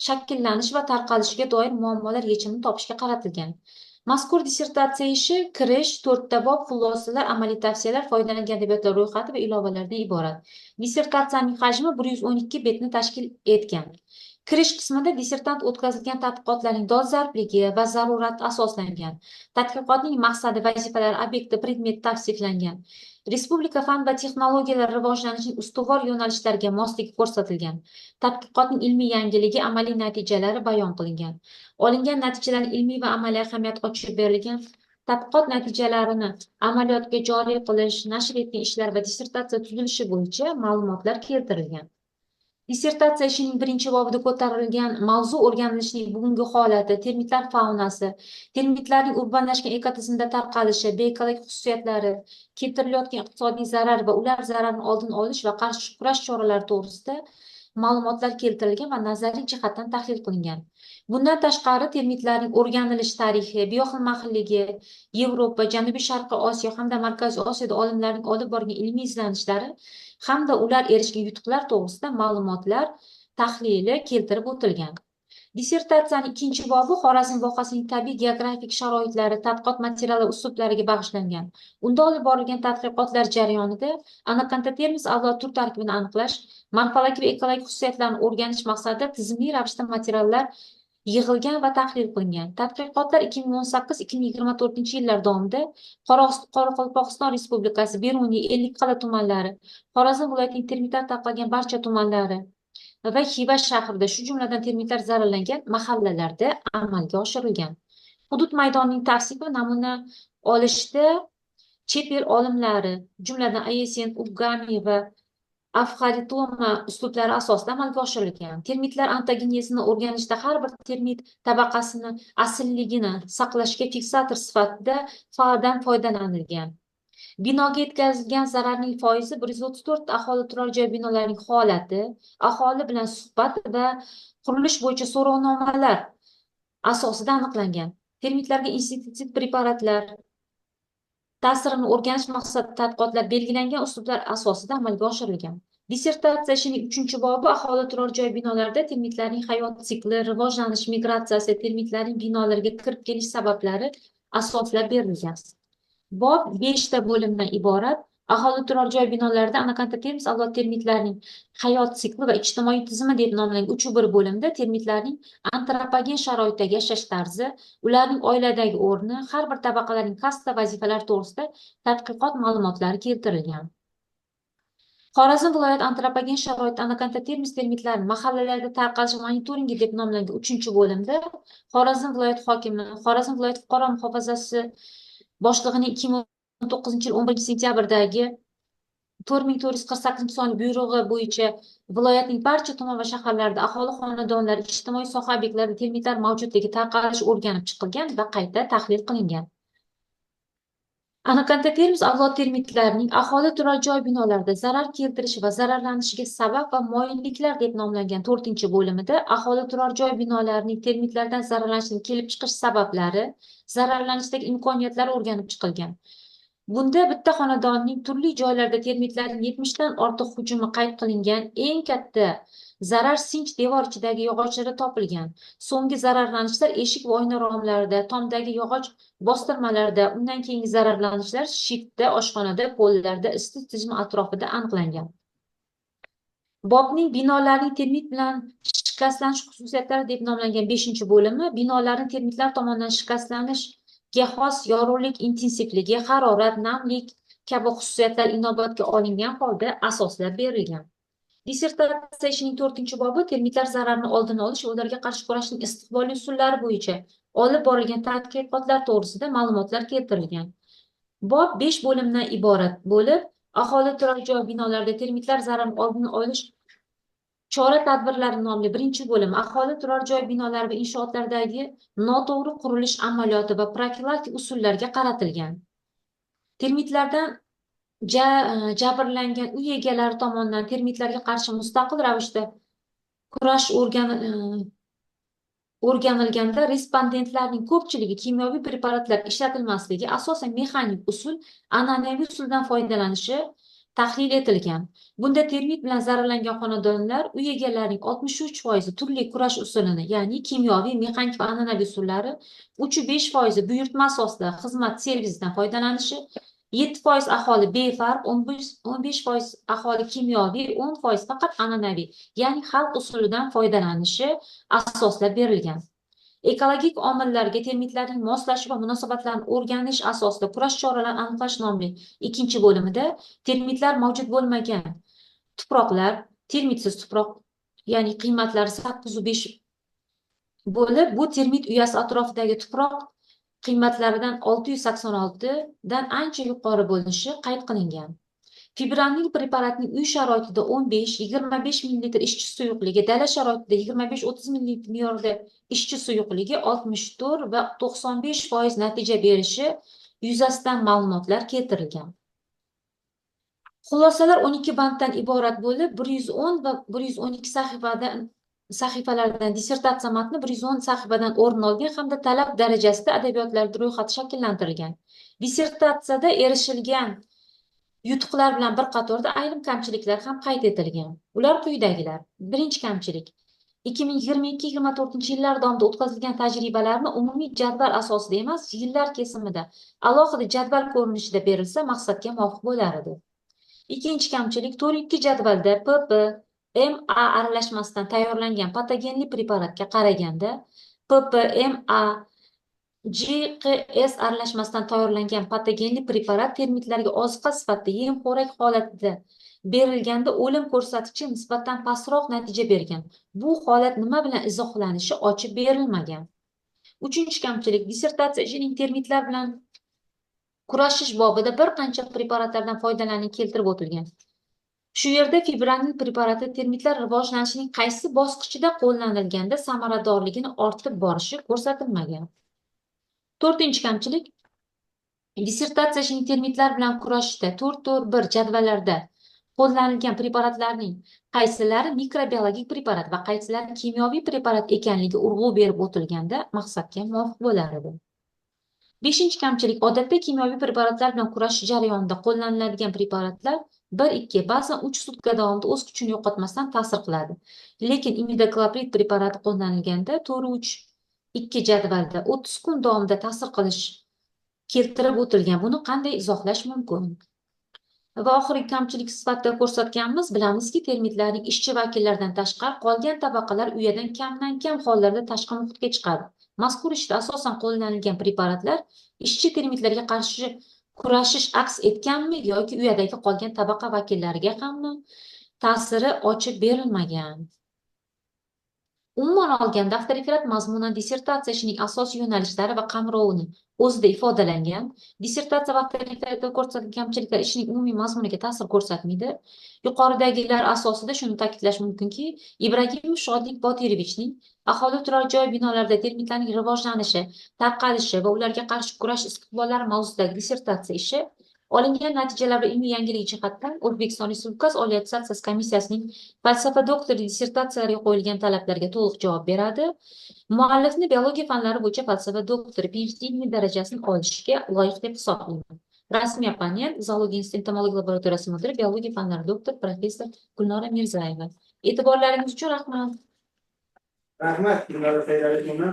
shakllanish va tarqalishiga doir muammolar yechimini topishga qaratilgan. Mazkur dissertatsiya ishi kirish, 4 ta bob, xulosalar, amaliy tavsiyalar, foydalangan adabiyotlar ro'yxati va ilovalardan iborat. Dissertatsiyaning hajmi 112 betni tashkil etgan. Kirish qismida dissertant o'tkazilgan tadqiqotlarning dolzarbligi va zarurati asoslangan. Tadqiqotning maqsadi, vazifalari, obyekti, predmeti tavsiflangan. Respublika fan va texnologiyalar rivojlanishining ustuvor yo'nalishlariga mosligi ko'rsatilgan. Tadqiqotning ilmiy yangiligi, amaliy natijalari bayon qilingan. Olingan natijalarning ilmiy va amaliy ahamiyati ochib berilgan. Tadqiqot natijalarini amaliyotga joriy qilish, nashr etgan ishlar va dissertatsiya tuzilishi bo'yicha ma'lumotlar keltirilgan. Dissertatsiya ishining birinchi bobida ko'tarilgan mavzu o'rganilishining bugungi holati, termitlar faunasi, termitlarning urbanlashgan ekotizimda tarqalishi, beekologik xususiyatlari, keltirilayotgan iqtisodiy zarar va ular zararini oldini olish va qarshi kurash choralari to'g'risida ma'lumotlar keltirilgan va nazariy jihatdan tahlil qilingan. Bundan tashqari, termitlarning o'rganilish tarixi, bioxilmahilligi, Yevropa, Janubiy Sharqiy Osiyo hamda Markaziy Osiyoda olimlarning olib borgan ilmiy izlanishlari hamda ular erishgan yutuqlar to'g'risida ma'lumotlar tahlili keltirib o'tilgan. Dissertatsiyaning ikkinchi bobi Xorazm vohasining tabiiy geografik sharoitlari, tadqiqot materiallari uslublariga bag'ishlangan. Unda olib borilgan tadqiqotlar jarayonida anakonda termiz avlod tur tarkibini aniqlash, morfologik va ekologik xususiyatlarni o'rganish maqsadida tizimli ravishda materiallar yig'ilgan va tahlil qilingan. Tadqiqotlar 2018-2024 yillar davomida Qoraqalpog'iston Respublikasi, Beruniy, Ellikqal'a tumanlari, Xorazm viloyatining termitlar tarqalgan barcha tumanlari va Xiva shahrida, shu jumladan termitlar zararlangan mahallalarda amalga oshirilgan. Hudud maydonining tavsifi va namuna olishda chet el olimlari, jumladan ISN, UGAMI va Afxaritoma uslublari asosida amalga oshirilgan. Termitlar ontogenezini o'rganishda har bir termit tabaqasini asilligini saqlashga fiksator sifatida faoldan foydalanilgan. Binoga yetkazilgan zararning foizi 134 aholi turar joy binolarining holati, aholi bilan suhbat va qurilish bo'yicha so'rovnomalar asosida aniqlangan. Termitlarga insekitsid preparatlar ta'sirini o'rganish maqsadida tadqiqotlar belgilangan uslublar asosida amalga oshirilgan. Dissertatsiya ishining 3-bobi aholi turar joy binolarida termitlarning hayot sikli, rivojlanish, migratsiyasi, termitlarning binolarga kirib kelish sabablari asoslab berilgan. Bob 5 ta bo'limdan iborat. Aholi turar joy binolarida anakonda termiz avlod termitlarining hayot sikli va ijtimoiy tizimi deb nomlangan 3-bir bo'limda termitlarning antropogen sharoitdagi yashash tarzi, ularning oiladagi o'rni, har bir tabaqalarning kasb va vazifalari to'g'risida tadqiqot ma'lumotlari keltirilgan. Xorazm viloyat antropogen sharoitda anakonda termiz termitlarining mahallalarda tarqalishi monitoringi deb nomlangan 3-bo'limda Xorazm viloyat hokimi, Xorazm viloyat fuqaro muhofazasi boshlig'ining 2019 yil 11 sentyabrdagi 4448 sonli buyrug'i bo'yicha viloyatning barcha tuman va shaharlarida aholi xonadonlari, ijtimoiy soha obyektlarida termitlar mavjudligi tarqalishi o'rganib chiqilgan va qayta tahlil qilingan. Anakondatermiz avlod termitlarining aholi turar joy binolarida zarar keltirishi va zararlanishiga sabab va moyilliklar deb nomlangan 4-bo'limida aholi turar joy binolarining termitlardan zararlanishining kelib chiqish sabablari, zararlanishdagi imkoniyatlari o'rganib chiqilgan. Bunda bitta xonadonning turli joylarda termitlarning 70dan ortiq hujumi qayd qilingan. Eng katta zarar sinch devor ichidagi yog'ochlarda topilgan. So'nggi zararlanishlar eshik va oyna romlarida, tomdagi yog'och bostirmalarda, undan keyingi zararlanishlar shiftda, oshxonada, pollarda, isitish tizimi atrofida aniqlangan. Bobning binolarning termit bilan shikastlanish xususiyatlari deb nomlangan 5-bo'limi binolarning termitlar tomonidan shikastlanishga xos yorug'lik intensivligi, harorat, namlik kabi xususiyatlar inobatga olingan holda asoslab berilgan. Dissertatsiya ishining 4-bobi termitlar zararini oldini olish va ularga qarshi kurashning istiqbolli usullari bo'yicha olib borilgan tadqiqotlar to'g'risida ma'lumotlar keltirilgan. Bob 5 bo'limdan iborat bo'lib, aholi turar joy binolarida termitlar zararini oldini olish chora-tadbirlari nomli 1-bo'lim aholi turar joy binolari va inshootlardagi noto'g'ri qurilish amaliyoti va profilaktik usullarga qaratilgan. Termitlardan jabrlangan uy egalari tomonidan termitlarga qarshi mustaqil ravishda kurash o'rganilganda respondentlarning ko'pchiligi kimyoviy preparatlar ishlatilmasligi, asosan mexanik usul, an'anaviy usuldan foydalanishi tahlil etilgan. Bunda termit bilan zararlangan xonadonlar uy egalarining 63% turli kurash usulini, ya'ni kimyoviy, mexanik va an'anaviy usullari, 3-5% buyurtma asosida xizmat servisidan foydalanishi, 7% aholi befarq, 15% aholi kimyoviy, 10% faqat an'anaviy, ya'ni xalq usulidan foydalanishi asoslab berilgan. Ekologik omillarga termitlarning moslashuvi va munosabatlarini o'rganish asosida kurash choralarini aniqlash nomli 2-bo'limida termitlar mavjud bo'lmagan tuproqlar, termitsiz tuproq, ya'ni qiymatlari 805 bo'lib, bu termit uyasi atrofidagi tuproq qiymatlaridan 686 dan ancha yuqori bo'lishi qayd qilingan. Fibronil preparatning uy sharoitida 15-25 ml ishchi suyuqligi, dala sharoitida 25-30 ml me'yorda ishchi suyuqligi 64 va 95% natija berishi yuzasidan ma'lumotlar keltirilgan. Xulosalar 12 banddan iborat bo'lib, 110 va 112 sahifalardan dissertatsiya matni 110 sahifadan o'rin olgan hamda talab darajasida adabiyotlar ro'yxati shakllantirilgan. Dissertatsiyada erishilgan yutuqlar bilan bir qatorda ayrim kamchiliklar ham qayd etilgan. Ular quyidagilar. Birinchi kamchilik: 2022-24 yillar davomida o'tkazilgan tajribalarni umumiy jadval asosida emas, yillar kesimida alohida jadval ko'rinishida berilsa maqsadga muvofiq bo'lar edi. Ikkinchi kamchilik: 4.2 jadvalda PP, MA aralashmasidan tayyorlangan patogenli preparatga qaraganda PP, MA, GQS aralashmasidan tayyorlangan patogenli preparat termitlarga oziqa sifatida yem-xo'rak holatida berilganda o'lim ko'rsatkichi nisbatan pastroq natija bergan. Bu holat nima bilan izohlanishi ochib berilmagan. Uchinchi kamchilik: dissertatsiya ishining termitlar bilan kurashish bobida bir qancha preparatlardan foydalanishni keltirib o'tilgan. Shu yerda fibronil preparati termitlar rivojlanishining qaysi bosqichida qo'llanilganda samaradorligini ortib borishi ko'rsatilmagan. To'rtinchi kamchilik: dissertatsiya ishining termitlar bilan kurashishda 4-4-1 jadvallarda qo'llanilgan preparatlarning qaysilari mikrobiologik preparat va qaysilari kimyoviy preparat ekanligi urg'u berib o'tilganda maqsadga muvofiq bo'lar edi. Beshinchi kamchilik: odatda kimyoviy preparatlar bilan kurashish jarayonida qo'llaniladigan preparatlar 1-2, ba'zan 3 sutka davomida o'z kuchini yo'qotmasdan ta'sir qiladi. Lekin imidaklopirid preparati qo'llanilganda 4-3-2 jadvalda 30 kun davomida ta'sir qilish keltirib o'tilgan. Buni qanday izohlash mumkin? Va oxirgi kamchilik sifatida ko'rsatganmiz, bilamizki, termitlarning ishchi vakillaridan tashqari qolgan tabaqalar uyadan kamdan-kam hollarda tashqi muhitga chiqadi. Mazkur ishda asosan qo'llanilgan preparatlar ishchi termitlarga qarshi kurashish aks etganmi yoki uyadagi qolgan tabaqa vakillariga hammi ta'siri ochib berilmagan. Umuman olganda, avtoreferaat mazmuni dissertatsiya ishining asosiy yo'nalishlari va qamrovini o'zida ifodalangan. Dissertatsiya va avtoreferatda ko'rsatilgan kamchiliklar ishining umumiy mazmuniga ta'sir ko'rsatmaydi. Yuqoridagilar asosida shuni ta'kidlash mumkinki, Ibragimov Shodlik Bodirovichning aholi turar joy binolarida termitlarning rivojlanishi, tarqalishi va ularga qarshi kurash istiqbollari mavzusidagi dissertatsiya ishi olingan natijalar va ilmiy yangilik jihatdan O'zbekiston Respublikasi Oliy attestatsiya komissiyasining falsafa doktori dissertatsiyalariga qo'yilgan talablarga to'liq javob beradi. Muallifni biologiya fanlari bo'yicha falsafa doktori PhD ilmiy darajasini olishga loyiq deb hisoblayman. Rasmiy panel Zoologiya instituti entomologiya laboratoriyasi mudiri, biologiya fanlari doktor professor Gulnora Mirzayeva. E'tiborlaringiz uchun rahmat. Rahmat, Gulnora Saidaliqovna.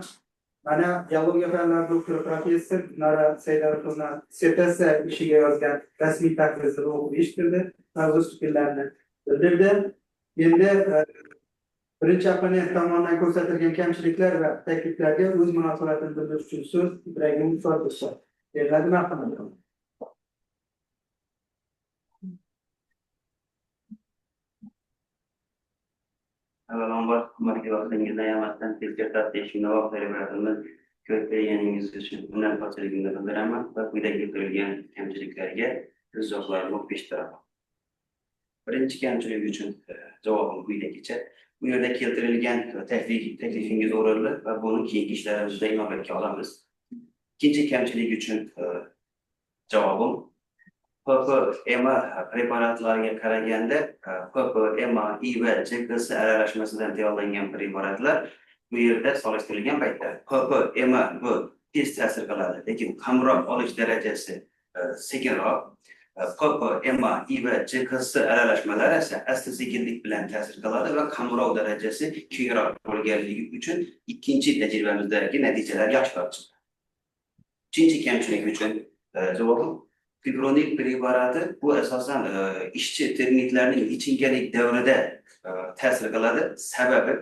Mana biologiya fanlari doktori professor Gulnora Saidaliqovna dissertatsiya ishiga yozgan rasmiy taqdirini o'qib eshittirdi va o'z fikrlarini bildirdi. Endi birinchi opponent tomonidan ko'rsatilgan kamchiliklar va takliflarga o'z munosabatini bildirish uchun so'z Ibragimov Shodlikka beriladi. Marhamat. Avvalambor hurmatli vaqtingizdan yamatdan dissertatsiya ishini vaqtlarimizdan ko'p berganingiz uchun minnatdorchiligimni bildiraman va quyida keltirilgan kamchiliklarga o'z izohlarimni o'qib eshitiraman. Birinchi kamchilik uchun javobim quyidagicha. Bu yerda keltirilgan taklifingiz o'rinli va buni keyingi ishlarimizda inobatga olamiz. İkinci kamchilik uchun javobim PP-EMA preparatlarga qaraganda PP-EMA, I va JKS aralashmasidan tayyorlangan preparatlar bu yerda solishtirilgan paytda PP-EMA bu tez ta'sir qiladi, lekin kamroq olish darajasi sekinroq. PP-EMA, I va JKS aralashmalari esa asta-sekinlik bilan ta'sir qiladi va kamroq darajasi kengroq bo'lganligi uchun ikkinchi tajribamizdagi natijalar yaxshiroq chiqadi. Uchinchi kamchilik uchun javobim fibronil preparati bu asosan ishchi termitlarning ichinkalik davrida ta'sir qiladi. Sababi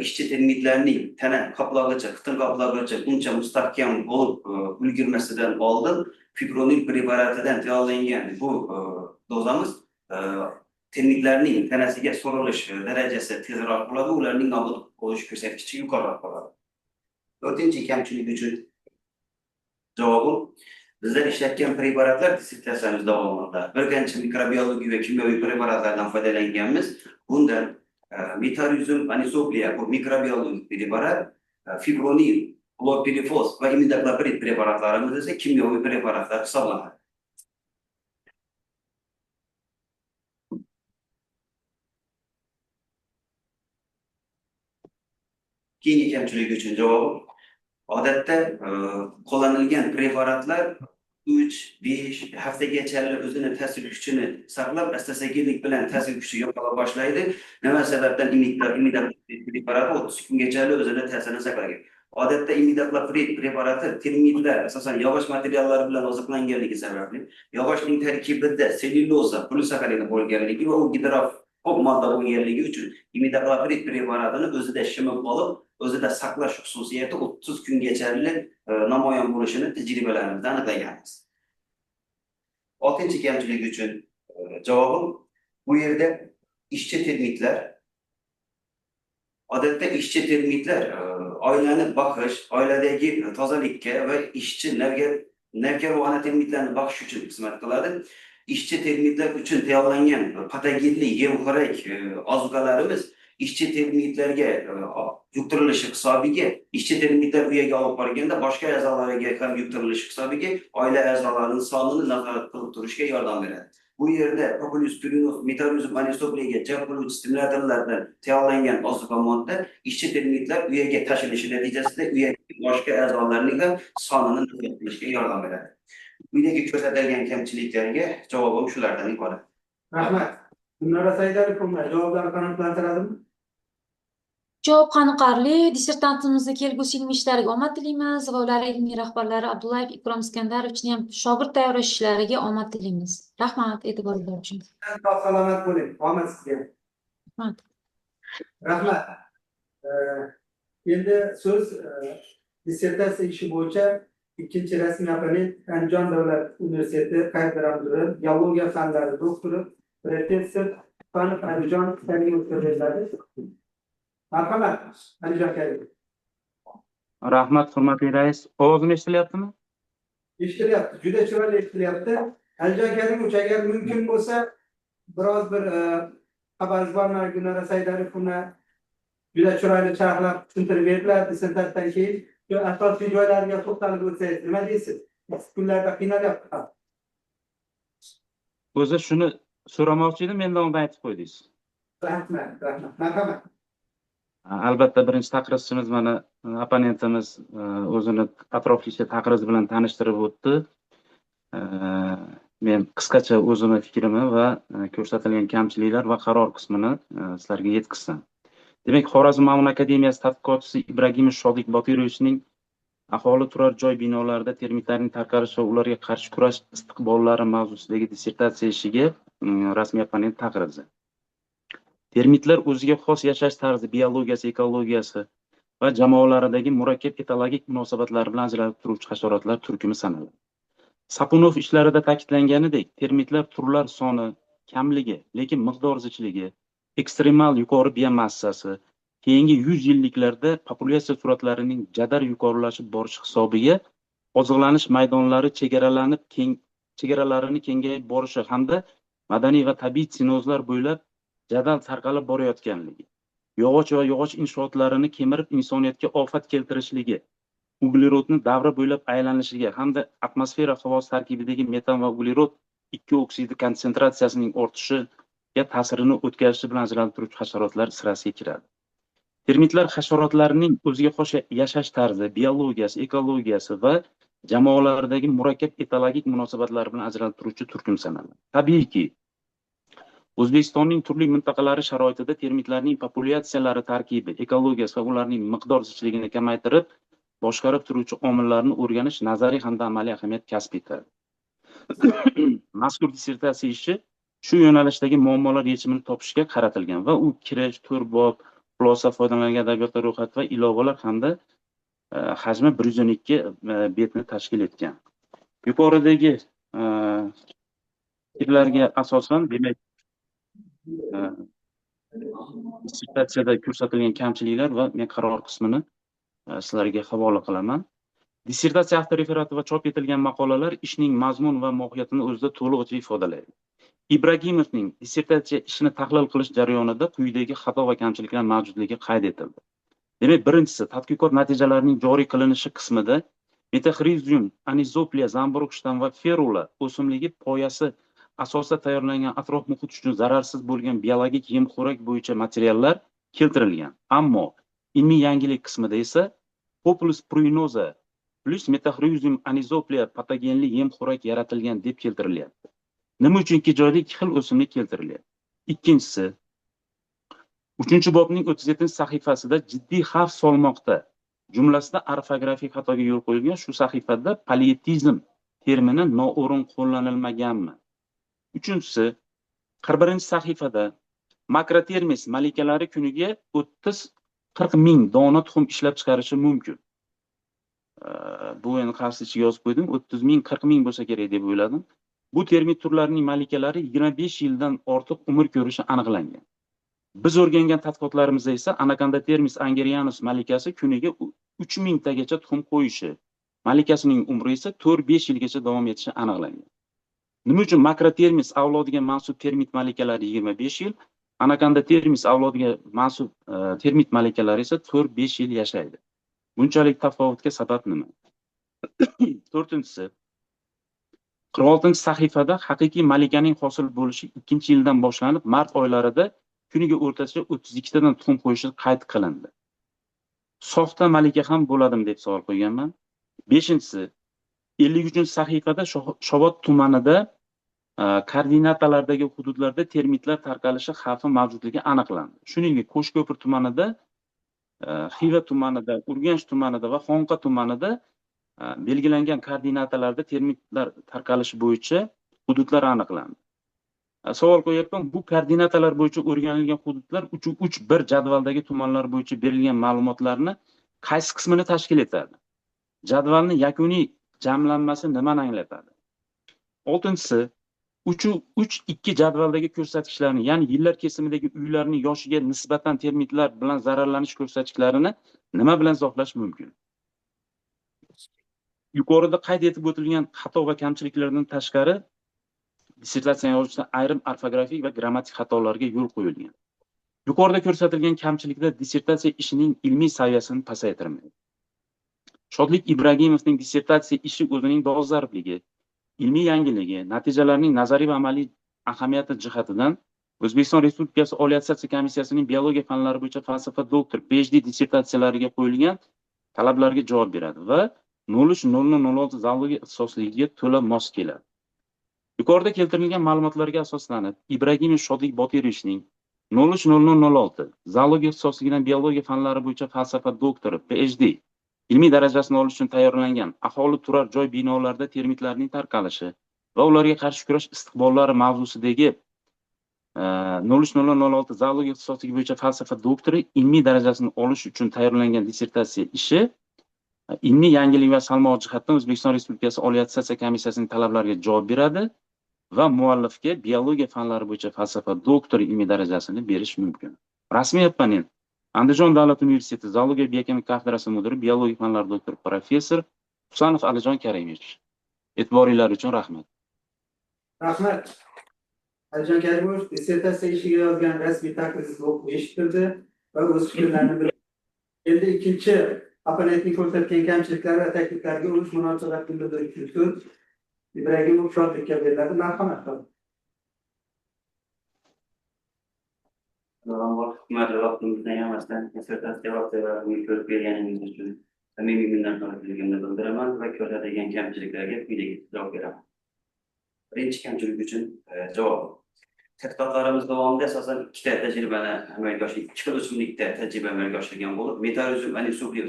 ishchi termitlarning tana qoplog'icha, qitil qoplog'icha uncha mustahkam bo'lib ulgurmasidan oldin fibronil preparatidan tayyorlangan bu dozamiz termitlarning tanasiga so'rilish darajasi tezroq bo'ladi, ularning nobud bo'lish ko'rsatkichi yuqoriroq bo'ladi. To'rtinchi kamchilik uchun javobim bizlar ishlatgan preparatlar dissertatsiyamiz davomida bir qancha mikrobiologik va kimyoviy preparatlardan foydalanganmiz. Bundan Metarhizium anisoplia bu mikrobiologik preparat, fibronil, klorpirifos va imidacloprid preparatlarimiz esa kimyoviy preparatlar hisoblanadi. Keyingi kamchilik uchun javobim odatda qo'llanilgan preparatlar 3-5 haftagacha o'zini ta'sir kuchini saqlab, asta-sekinlik bilan ta'sir kuchi yo'qola boshlaydi. Nima sababdan imidacloprid preparati 30 kungacha o'zini ta'sirini saqlagan. Odatda imidacloprid preparati termitlar asosan yog'och materiallar bilan oziqlanganligi sababli yog'ochning tarkibida sellyuloza, polisakarin bo'lganligi va u gidrofob modda bo'lganligi uchun imidacloprid preparatini o'zida shimib olib, o'zida saqlash xususiyati 30 kungacha namoyon bo'lishini tajribalarimizda aniqlaganmiz. 6-chi kamchilik uchun javobim bu yerda ishchi termitlar odatda ishchi termitlar oilani boqish, oiladagi tozalikka va ishchi navkar va ona termitlarni boqish uchun xizmat qiladi. İşçi termitler uchun tayyorlangan patogenli yem-xo'rak ozuqalarimiz ishchi termitlarga yuqtirilishi hisobiga, ishchi termitlar uyaga olib borganda boshqa a'zolariga ham yuqtirilishi hisobiga oila a'zolarining sonini nazorat qilib turishga yordam beradi. Bu yerda Populus purinus, Metarhizium anisopliaga jalb qiluvchi stimulyatorlardan tayyorlangan ozuqa modda ishchi termitlar uyaga tashilishi natijasida uyadagi boshqa a'zolarning ham sonini nazorat qilishga yordam beradi. Quyidagi ko'rsatilgan kamchiliklarga javobim shulardan iborat. Rahmat. Gulnora Saidaliqovna javoblarni qanoatlantiradimi? Javob qoniqarli. Dissertantimizni kelgusi ilmiy ishlariga omad tilaymiz va ular ilmiy rahbarlari Abdullayev Ikrom Iskandarovichni ham shogird tayyorlash ishlariga omad tilaymiz. Rahmat e'tiboringiz uchun. Sog' salomat bo'ling. Omad sizga. Rahmat. Rahmat. Endi so'z dissertatsiya ishi bo'yicha ikkinchi rasmiy opponent Andijon davlat universiteti kafedra mudiri, biologiya fanlari doktori, professor Fanov Andijon Fanning o'tkaziladi. Marhamat, Alijon Karim. Rahmat, hurmatli rais. Ovozim eshitilyaptimi? Eshitilyapti, juda chiroyli eshitilyapti. Alijon Karimovich, agar mumkin bo'lsa, biroz bir xabaringiz bormi? Gulnora Saydarovna juda chiroyli charhlab tushuntirib berdilar dissertatsiyadan keyin. Shu asosiy joylariga to'xtalib o'tsangiz, nima deysiz? Kunlarda qiynalyapti. O'zi shuni so'ramoqchi edim, mendan oldin aytib qo'ydingiz. Rahmat, rahmat. Marhamat. Albatta birinchi taqrizchimiz mana opponentimiz o'zini atroflicha taqriz bilan tanishtirib o'tdi. Men qisqacha o'zimni fikrimni va ko'rsatilgan kamchiliklar va qaror qismini sizlarga yetkazsam. Demak, Xorazm Ma'mun akademiyasi tadqiqotchisi Ibragimov Shodlik Botirovichning aholi turar joy binolarida termitlarning tarqalishi va ularga qarshi kurash istiqbollari mavzusidagi dissertatsiya ishiga rasmiy opponent taqrizi. Termitlar o'ziga xos yashash tarzi, biologiyasi, ekologiyasi va jamoalaridagi murakkab ekologik munosabatlar bilan ajralib turuvchi hasharotlar turkumi sanaladi. Sapunov ishlarida ta'kidlanganidek, termitlar turlar soni kamligi, lekin miqdor zichligi, ekstremal yuqori biomassasi, keyingi 100 yilliklarda populyatsiya sur'atlarining jadal yuqorilashib borishi hisobiga oziqlanish maydonlari chegaralarini kengayib borishi hamda madaniy va tabiiy sinozlar bo'ylab jadal tarqalib borayotganligi, yog'och va yog'och inshootlarini kemirib insoniyatga ofat keltirishligi, uglerodni davra bo'ylab aylanishiga hamda atmosfera havosi tarkibidagi metan va uglerod ikki oksidi konsentratsiyasining ortishiga ta'sirini o'tkazishi bilan ajralib turuvchi hasharotlar sirasiga kiradi. Termitlar hasharotlarining o'ziga xos yashash tarzi, biologiyasi, ekologiyasi va jamoalaridagi murakkab ekologik munosabatlar bilan ajralib turuvchi turkum sanaladi. Tabiiyki, O'zbekistonning turli mintaqalari sharoitida termitlarning populyatsiyalari tarkibi, ekologiyasi va ularning miqdor zichligini kamaytirib, boshqarib turuvchi omillarni o'rganish nazariy hamda amaliy ahamiyat kasb etadi. Mazkur dissertatsiya ishi shu yo'nalishdagi muammolar yechimini topishga qaratilgan va u kirish, to'rbob, xulosa, foydalanilgan adabiyotlar ro'yxati va ilovalar hamda hajmi 112 betni tashkil etgan. Yuqoridagi fikrlarga asosan, demak, dissertatsiyada ko'rsatilgan kamchiliklar va men qaror qismini sizlarga havola qilaman. Dissertatsiya avtoreferati va chop etilgan maqolalar ishning mazmun va mohiyatini o'zida to'lig'icha ifodalaydi. Ibragimovning dissertatsiya ishini tahlil qilish jarayonida quyidagi xato va kamchiliklar mavjudligi qayd etildi. Demak, birinchisi, tadqiqot natijalarining joriy qilinishi qismida Metaxrizium, Anizoplia, Zamburug'shtam va Ferula o'simligi poyasi asosida tayyorlangan atrof muhit uchun zararsiz bo'lgan biologik yem-xo'rak bo'yicha materiallar keltirilgan. Ammo ilmiy yangilik qismida esa Populus pruinosa plus Metaxrizium Anizoplia patogenli yem-xo'rak yaratilgan deb keltirilyapti. Nima uchun ikki joyda ikki xil o'simlik keltirilyapti? Ikkinchisi, 3-bobning 37-sahifasida jiddiy xavf solmoqda. Jumlasida orfografik xatoga yo'l qo'yilgan. Shu sahifada polietizm termini noo'rin qo'llanilmaganmi? Uchinchisi, 41-sahifada makrotermis malikalari kuniga 30-40 ming dona tuxum ishlab chiqarishi mumkin. Bu endi qarshi ichiga yozib qo'ydim. 30 ming, 40 ming bo'lsa kerak deb o'yladim. Bu termit turlarining malikalari 25 yildan ortiq umr ko'rishi aniqlangan. Biz o'rgangan tadqiqotlarimizda esa Anacondatermis angerianus malikasi kuniga 3000 tagacha tuxum qo'yishi, malikasining umri esa 4-5 yilgacha davom etishi aniqlangan. Nima uchun makrotermis avlodiga mansub termit malikalari 25 yil, Anacondatermis avlodiga mansub termit malikalari esa 4-5 yil yashaydi? Bunchalik tafovutga sabab nima? To'rtinchisi, 46-sahifada haqiqiy malikaning hosil bo'lishi 2-yildan boshlanib, mart oylarida kuniga o'rtacha 32 tadan tuxum qo'yishi qayd qilindi. Soxta malika ham bo'ladimi deb savol qo'yganman. 5-si, 53-sahifada Shovot tumanida koordinatalardagi hududlarda termitlar tarqalishi xavfi mavjudligi aniqlandi. Shuningdek, Qo'shko'pir tumanida, Xiva tumanida, Urganch tumanida va Xonqa tumanida belgilangan koordinatalarda termitlar tarqalishi bo'yicha hududlar aniqlandi. Savol qo'yapman, bu koordinatalar bo'yicha o'rganilgan hududlar 3-1 jadvaldagi tumanlar bo'yicha berilgan ma'lumotlarni qaysi qismini tashkil etadi? Jadvalning yakuniy jamlanmasi nimani anglatadi? 6-si, 3.2 jadvaldagi ko'rsatkichlarni, ya'ni yillar kesimidagi uylarning yoshiga nisbatan termitlar bilan zararlanish ko'rsatkichlarini nima bilan izohlash mumkin? Yuqorida qayd etib o'tilgan xato va kamchiliklardan tashqari, dissertatsiya yozishda ayrim ortografik va grammatik xatolarga yo'l qo'yilgan. Yuqorida ko'rsatilgan kamchiliklar dissertatsiya ishining ilmiy saviyasini pasaytirmaydi. Shodlik Ibragimovning dissertatsiya ishi o'zining dolzarbligi, ilmiy yangiligi, natijalarining nazariy va amaliy ahamiyati jihatidan O'zbekiston Respublikasi Oliy attestatsiya komissiyasining biologiya fanlari bo'yicha falsafa doktor PhD dissertatsiyalariga qo'yilgan talablarga javob beradi va 03.0006 zoologiya ixtisosligiga to'la mos keladi. Yuqorida keltirilgan ma'lumotlarga asoslanib, Ibragimov Shodlik Botirovichning 03.0006 zoologiya ixtisosligidan biologiya fanlari bo'yicha falsafa doktori PhD ilmiy darajasini olish uchun tayyorlangan aholi turar joy binolarida termitlarning tarqalishi va ularga qarshi kurash istiqbollari mavzusidagi 03.0006 zoologiya ixtisosligi bo'yicha falsafa doktori ilmiy darajasini olish uchun tayyorlangan dissertatsiya ishi ilmiy yangilik va salmoq jihatdan O'zbekiston Respublikasi Oliy attestatsiya komissiyasining talablariga javob beradi va muallifga biologiya fanlari bo'yicha falsafa doktori ilmiy darajasini berish mumkin. Rasmiy opponent Andijon davlat universiteti zoologiya biokimik kafedrasi mudiri, biologiya fanlari doktori, professor Husanov Alijon Karimovich. E'tiboringlar uchun rahmat. Rahmat. Alijon Karimovich dissertatsiya ishiga yozgan rasmiy taklifingizni o'qib eshittirdi va o'z fikrlarini bildirdi. Endi ikkinchi opponentning ko'rsatgan kamchiliklari va takliflariga o'z munosabat bildirish uchun Ibragimov Shodlikka beriladi. Marhamat qiling. Hukumat vaqtimizdan yamasdan dissertatsiya vaqtlarini ko'rib berganingiz uchun samimiy minnatdorligimni bildiraman va ko'rsatilgan kamchiliklarga quyidagi javob beraman. Birinchi kamchilik uchun javob. Tadqiqotlarimiz davomida asosan ikkita tajribani amalga oshirdik. Ikkita o'simlikda tajriba amalga oshirilgan bo'lib, Metarhizium anisublia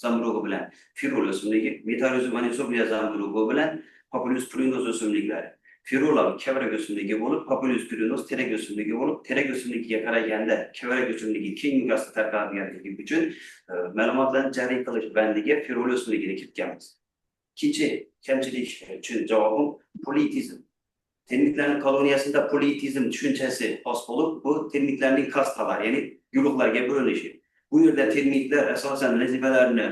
zamburug'i bilan Firul o'simligi, Metarhizium anisublia zamburug'i bilan Populus prunos o'simliklari. Firullar kevarak o'simligi bo'lib, Populus prunos terak o'simligi bo'lib, terak o'simligiga qaraganda kevarak o'simligi keng miqyosda tarqalganligi uchun ma'lumotlarni jariy qilish bandiga Firul o'simligini kiritganmiz. Ikkinchi kamchilik uchun javobim politizm. Termitlarning koloniyasida politizm tushunchasi xos bo'lib, bu termitlarning kastalari, ya'ni guruhlarga bo'linishi. Bu yerda termitlar asosan vazifalarni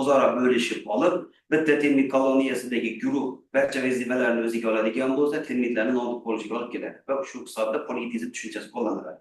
o'zaro bo'lishib olib, bitta termit koloniyasidagi guruh barcha vazifalarni o'ziga oladigan bo'lsa, termitlarni nobud bo'lishiga olib keladi va shu hisobda politizm tushunchasi qo'llaniladi.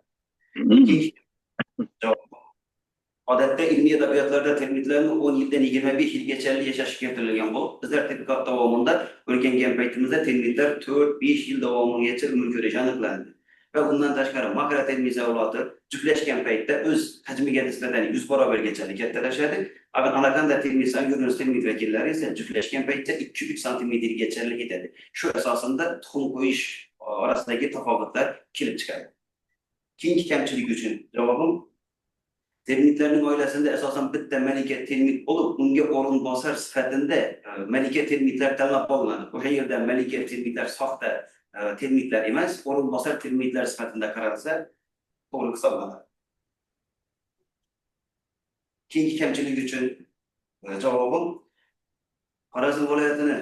Odatda ilmiy adabiyotlarda termitlarni 10 yildan 25 yilgacha yashashi keltirilgan bo'lib, bizlar tadqiqot davomida o'rgangan paytimizda termitlar 4-5 yil davomigacha umr ko'rishi aniqlandi. Va undan tashqari makrotermit zavloti juftlashgan paytda o'z hajmiga nisbatan 100 barobargacha kattalashadi. Anaconda termit, Angurnus termit vakillari esa juftlashgan paytda 2-3 santimetrgacha yetadi. Shu asosida tuxum qo'yish orasidagi tafovutlar kelib chiqadi. Keyingi kamchilik uchun javobim termitlarning oilasida asosan bitta malika termit bo'lib, unga o'rinbosar sifatida malika termitlar tanlab olinadi. O'sha yerda malika termitlar soxta termitlar emas, o'rinbosar termitlar sifatida qaralsa, to'g'ri hisoblanadi. Keyingi kamchilik uchun javobim Xorazm viloyatini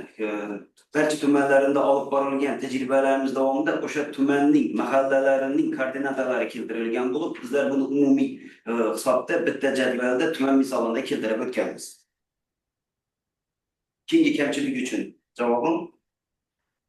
barcha tumanlarida olib borilgan tajribalarimiz davomida o'sha tumanning mahallalarining koordinatalari keltirilgan bo'lib, bizlar buni umumiy hisobda bitta jadvalda tuman misolida keltirib o'tganmiz. Keyingi kamchilik uchun javobim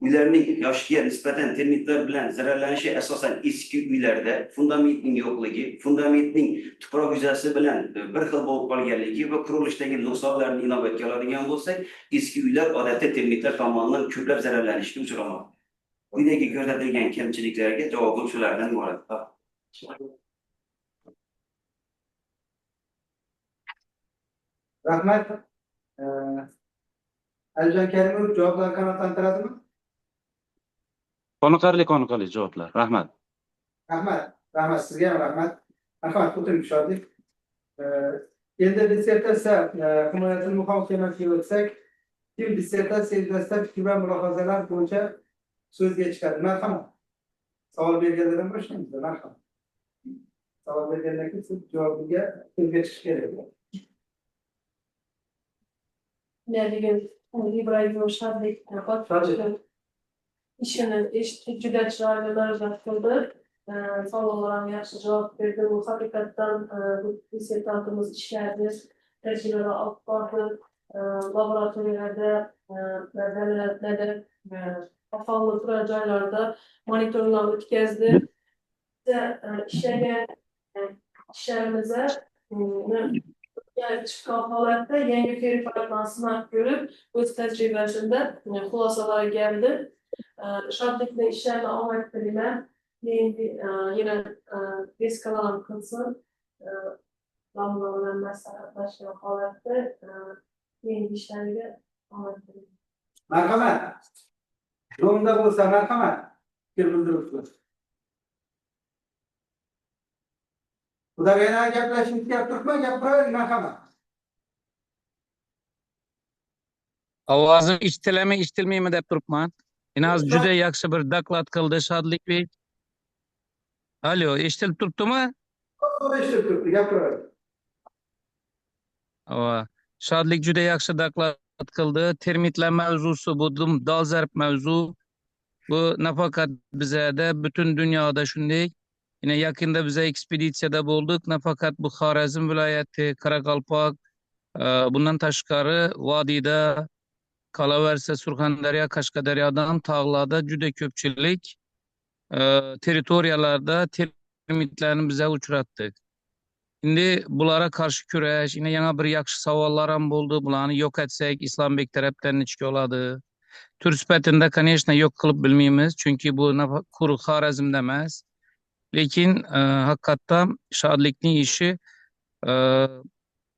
uylarning yoshiga nisbatan termitlar bilan zararlanishi asosan eski uylarda fundamentning yo'qligi, fundamentning tuproq yuzasi bilan bir xil bo'lib qolganligi va qurilishdagi nuqsonlarni inobatga oladigan bo'lsak, eski uylar odatda termitlar tomonidan ko'plab zararlanishga uchramoqda. Quyidagi ko'rsatilgan kamchiliklarga javobim shulardan iborat. Rahmat. Alijon Karimov javoblar qanoatlantiradimi? Qoniqarli javoblar. Rahmat. Rahmat sizga ham rahmat. Marhamat, o'tiring Shodlik. Endi dissertatsiya himoyasini muhokamasiga o'tsak, kim dissertatsiya yuzasidan fikr va mulohazalar bo'yicha so'zga chiqadi? Marhamat. Savol berganlardan boshlaymiz. Marhamat. Savol bergandan keyin siz javobiga so'zga chiqish kerak. Ibragimov Shodlik işini juda chiroyli darajada qildi. Savollar ham yaxshi javob berdi. Bu haqiqatdan bu dissertantimiz ishlarni tajribalar olib bordi. Laboratoriyalarda, dalillarda, aholi turar joylarda monitoringlar o'tkazdi. Ishlagan ishlarimizni chiqqan holatda yangi preparatlarni sinab ko'rib, o'z tajribasida xulosalarga keldi. Shodlikda ishlarni omad tilayman. Yana beskalan qilsin. Domla bilan maslahatlashgan holatda yangi ishlarga omad tilayman. Marhamat. Yo'lda bo'lsa marhamat. Fikr bildiribsiz. Xudoga gaplashib turibman, gapiravering marhamat. Ovozim eshitiladimi deb turibman. Inoz juda yaxshi bir doklad qildi Shodlikbek. Alo, eshitilib turibdimi? To'g'ri eshitib turibdi, gapiravering. Shodlik juda yaxshi doklad qildi. Termitlar mavzusi bu dolzarb mavzu. Bu nafaqat bizada, butun dunyoda shunday. Yine yaqinda biza ekspeditsiyada bo'ldik. Nafaqat bu Xorazm viloyati, Qoraqalpoq, bundan tashqari vodiyda, qolaversa Surxondaryo, Qashqadaryodan tog'larda juda ko'pchilik territoriyalarda termitlarni biza uchratdik. Endi bulara qarshi kurash, yine yana bir yaxshi savollar ham bo'ldi. Bularni yo'q etsak, Islombek tarafdan nechga oladi? Tur sifatida, конечно, yo'q qilib bilmaymiz, chunki bu quruq Xorazmda emas. Lekin haqiqatdan Shodlikning ishi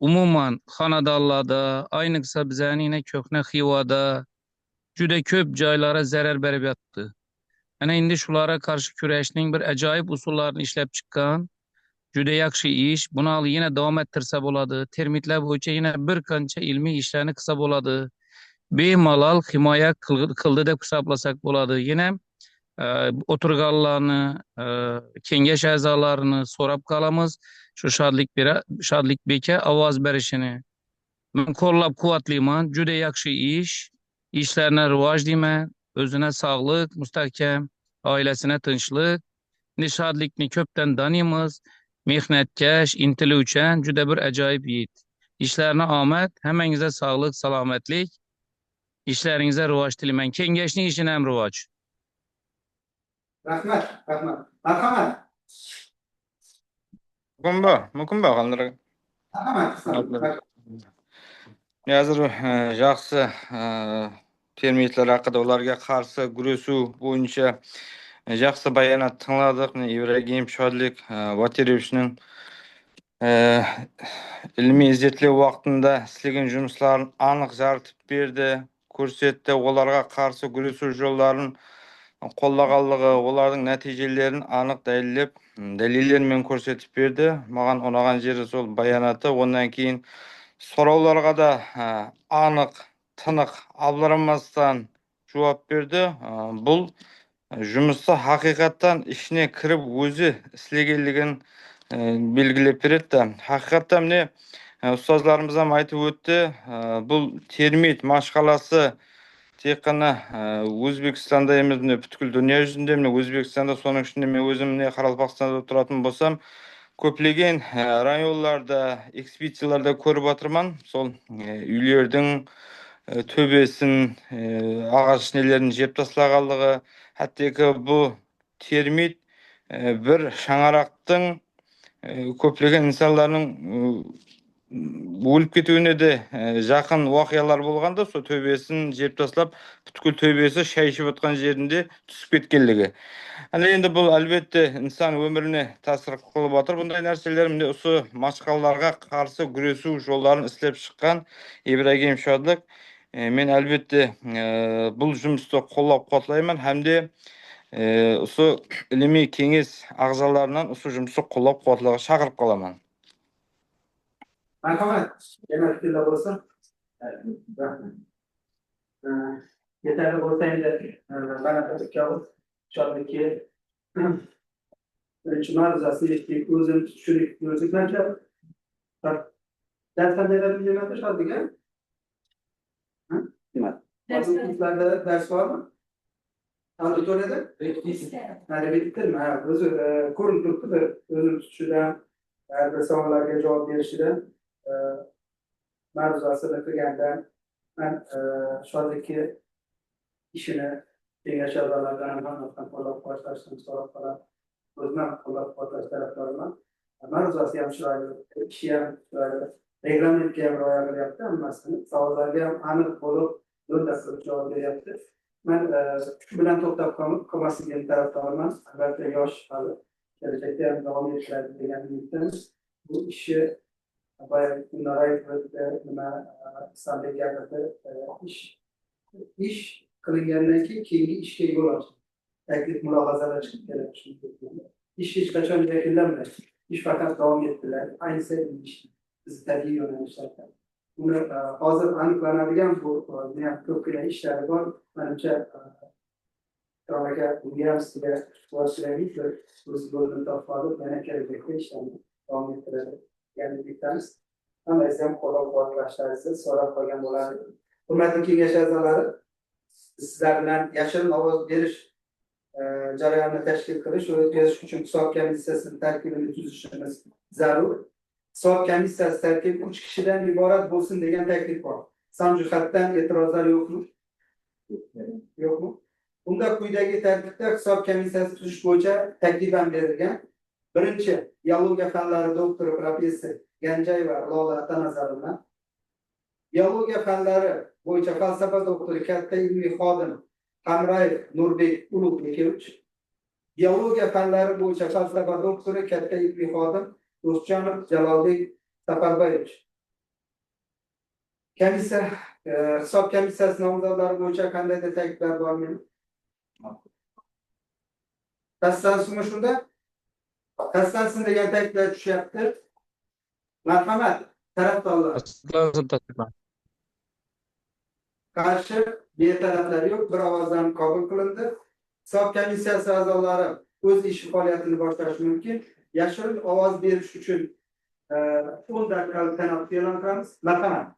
umuman xonadonlarda, ayniqsa bizning yine ko'hna Xivoda juda ko'p joylara zarar berib yotdi. Ana endi shularga qarshi kurashning bir ajoyib usullarini ishlab chiqqan. Juda yaxshi ish. Buni yine davom ettirsa bo'ladi. Termitlar bo'yicha yine bir qancha ilmiy ishlarni qilsa bo'ladi. Bemalol himoya qildi deb hisoblasak bo'ladi. Yine o'tirganlarni, kengash a'zolarini so'rab qolamiz. Shu Shodlikbekka ovoz berishini. Men qo'llab-quvvatlayman. Juda yaxshi ish. İşlerine rivoj deyman. O'zina sog'lik, mustahkam, oilasina tinchlik. Shodlikni ko'pdan taniymiz. Mehnatkash, intiluvchan, juda bir ajoyib yigit. Ishlarni omad, hammangizga sog'lik, salomatlik. Ishlaringizga rivoj tilayman. Kengashning ishini ham rivoj. Rahmat, rahmat. Marhamat. Mumkin bu qanday? Marhamat. Hozir yaxshi termitlar haqida ularga qarshi kurashuv bo'yicha yaxshi bayonot tingladik. Ibragim Shodlik Vatirevichning ilmiy izletlov vaqtida ishlagan жұмысларын aniq yoritib berdi, ko'rsatdi. Ularga qarshi kurashuv yo'llarini qo'llaganligi, ularning natijalarini aniq dalillarмен ko'rsatib berdi. Mаған unagan jeri sol bayonoti. Ondan keyin so'rovlarga da aniq, tiniq, ablarinmasdan javob berdi. Bu жұмысты haqiqatdan ishine kirib o'zi ishlaganligini belgilab berdi. Haqiqatdan mine ustozlarimiz ham aytib o'tdi. Bu termit mashg'alasi tek qana O'zbekistonda emas, butkul dunyo yuzida, O'zbekistonda so'ning ishinde men o'zim Qoraqalpog'istonda turadigan bo'lsam, ko'plagan rayonlarda, ekspeditsiyalarda ko'rib o'tirman. Sol uylarning töbesin, ağaç nelerini jep taslaganligi, hattoki bu termit bir şаңарақтың көптеген insonlarning o'lib ketuvine de yaqin voqealar bo'lganda, so töbesin jep taslab, butkul töbesi şayishib o'tgan yerinde түсіп ketganligi. Ana endi bu albatta inson өміріне ta'sir qilib o'tir. Bunday narsalar mende o'sha mashg'allarga qarshi kurashuv yo'llarini ishlab chiqqan Ibragim Shodlik. Men albatta bu жұмысты qo'llab-quvvatlayman hamda o'sha ilmiy kengash a'zolaridan o'sha жұмысты qo'llab-quvvatlashga chaqirib qolaman. Marhamat. Yana fikrlar bo'lsa. Yetarli bo'lsa endi mana ikkovi Shodlikka birinchi ma'ruzasini o'zim tushunib ko'rsatgancha dars qanday berilmoqda Shodlik? Darslarda ders bormi? Auditoriyada? Hali bittimi? Ha, o'zi ko'rinib turibdi, o'zini tutishidan, bir savollarga javob berishidan, ma'ruzasini qilganidan, man shodlikki ishini kengash a'zolaridan ham hammasini qo'llab-quvvatlashini so'rab qolaman. O'zim ham qo'llab-quvvatlash tarafdoriman. Ma'ruzasi ham chiroyli, ishi ham chiroyli, reglamentga ham rioya qilyapti hammasini, savollarga ham aniq bo'lib, lo'nda qilib javob beryapti. Men shu bilan to'xtab qolmasligini tarafdoriman. Albatta yosh hali kelajakda ham davom etishadi degan umiddamiz. Bu ishni nima Islambek gapirdi, ish qilingandan keyingi ishga yo'l ochdi. Taklif mulohazalar chiqib keladi. Ish hech qachon yakunlanmaydi. Ish faqat davom ettiriladi. Ayniqsa biz tabiiy yo'nalishlarda. Buni hozir aniqlanadigan bu ko'pgina ishlari bor. Menimcha Ikrom aka bunga ham sizga boshlaylik va o'z yo'lini topib olib, yana kelajakda ishlarni davom ettiradi. Ya'ni bittamiz hammangiz ham qo'llab-quvvatlashlaringizni so'rab qolgan bo'ladi. Hurmatli kengash a'zolari, sizlar bilan yashirin ovoz berish jarayonini tashkil qilish va o'tkazish uchun hisob komissiyasini tarkibini tuzishimiz zarur. Hisob komissiyasi tarkibi 3 kishidan iborat bo'lsin degan taklif bor. Son jihatdan e'tirozlar yo'qmi? Yo'qmi? Bunda quyidagi tartibda hisob komissiyasi tuzish bo'yicha taklifam berilgan. Birinchi, biologiya fanlari doktori professor Ganjayeva Lola Atanazarova. Biologiya fanlari bo'yicha falsafa doktori katta ilmiy xodim Hamrayev Nurbek Ulug'bekovich. Biologiya fanlari bo'yicha falsafa doktori katta ilmiy xodim Do'stjonov Jalolbek Safarbayevich. Komissiya hisob komissiyasi nomzodlari bo'yicha qandaydir takliflar bormi? Tasdiqlansizmi shunda? Tasdiqlansin degan takliflar tushyapti. Marhamat, tarafdorlar. Qarshi betaraflar yo'q, bir ovozdan qabul qilindi. Hisob komissiyasi a'zolari o'z ish faoliyatini boshlashi mumkin. Yashirin ovoz berish uchun 10 daqiqalik tanaffus e'lon qilamiz. Marhamat.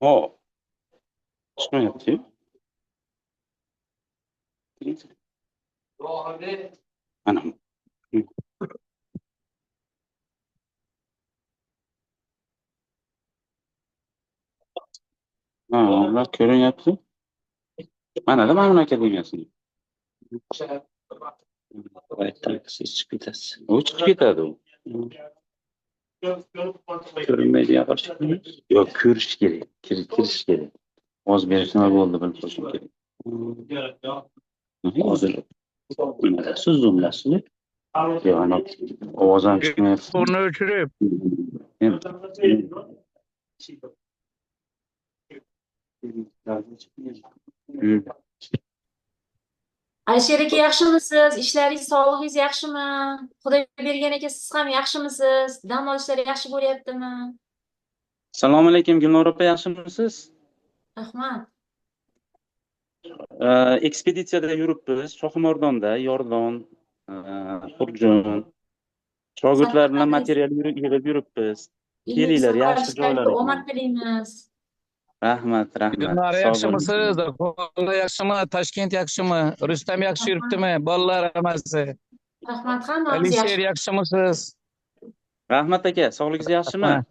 Hop, chiqmayapti. Mana. Ha, ular ko'rinyapti. Mana Ma'mun akademiyasini. Siz chiqib ketasiz. U chiqib ketadi u. Ko'rinmaydigan qarshi. Yo'q, ko'rish kerak. Kirish kerak. Ovoz berish nima bo'ldi bilib qo'yishim kerak. Hozir nimadasiz, zoomlasizmi? Yo'q, ana ovoz ham chiqmayapti. Onu o'chirib. Hmm. Alisher aka yaxshimisiz? Ishlaringiz, sog'lig'ingiz yaxshimi? Xudo bergan aka siz ham yaxshimisiz? Dam olishlar yaxshi bo'lyaptimi? Assalomu alaykum, Gulnor opa, yaxshimisiz? Rahmat. Ekspeditsiyada yuribmiz, Shohimardonda, Yordon, Xurjun. Shogirdlar bilan material yig'ib yuribmiz. Kelinglar, yaxshi joylar ekan. Omad tilaymiz. Rahmat. Gulnora Sog' yaxshimisiz? bo'ling. Qo'qonda yaxshimi? Toshkent yaxshimi? Rustam yaxshi yuribdimi? Bolalar hammasi. Rahmat, hammamiz Alisher yaxshi. yaxshimisiz? Rahmat aka, sog'ligingiz yaxshimi? Rahmat.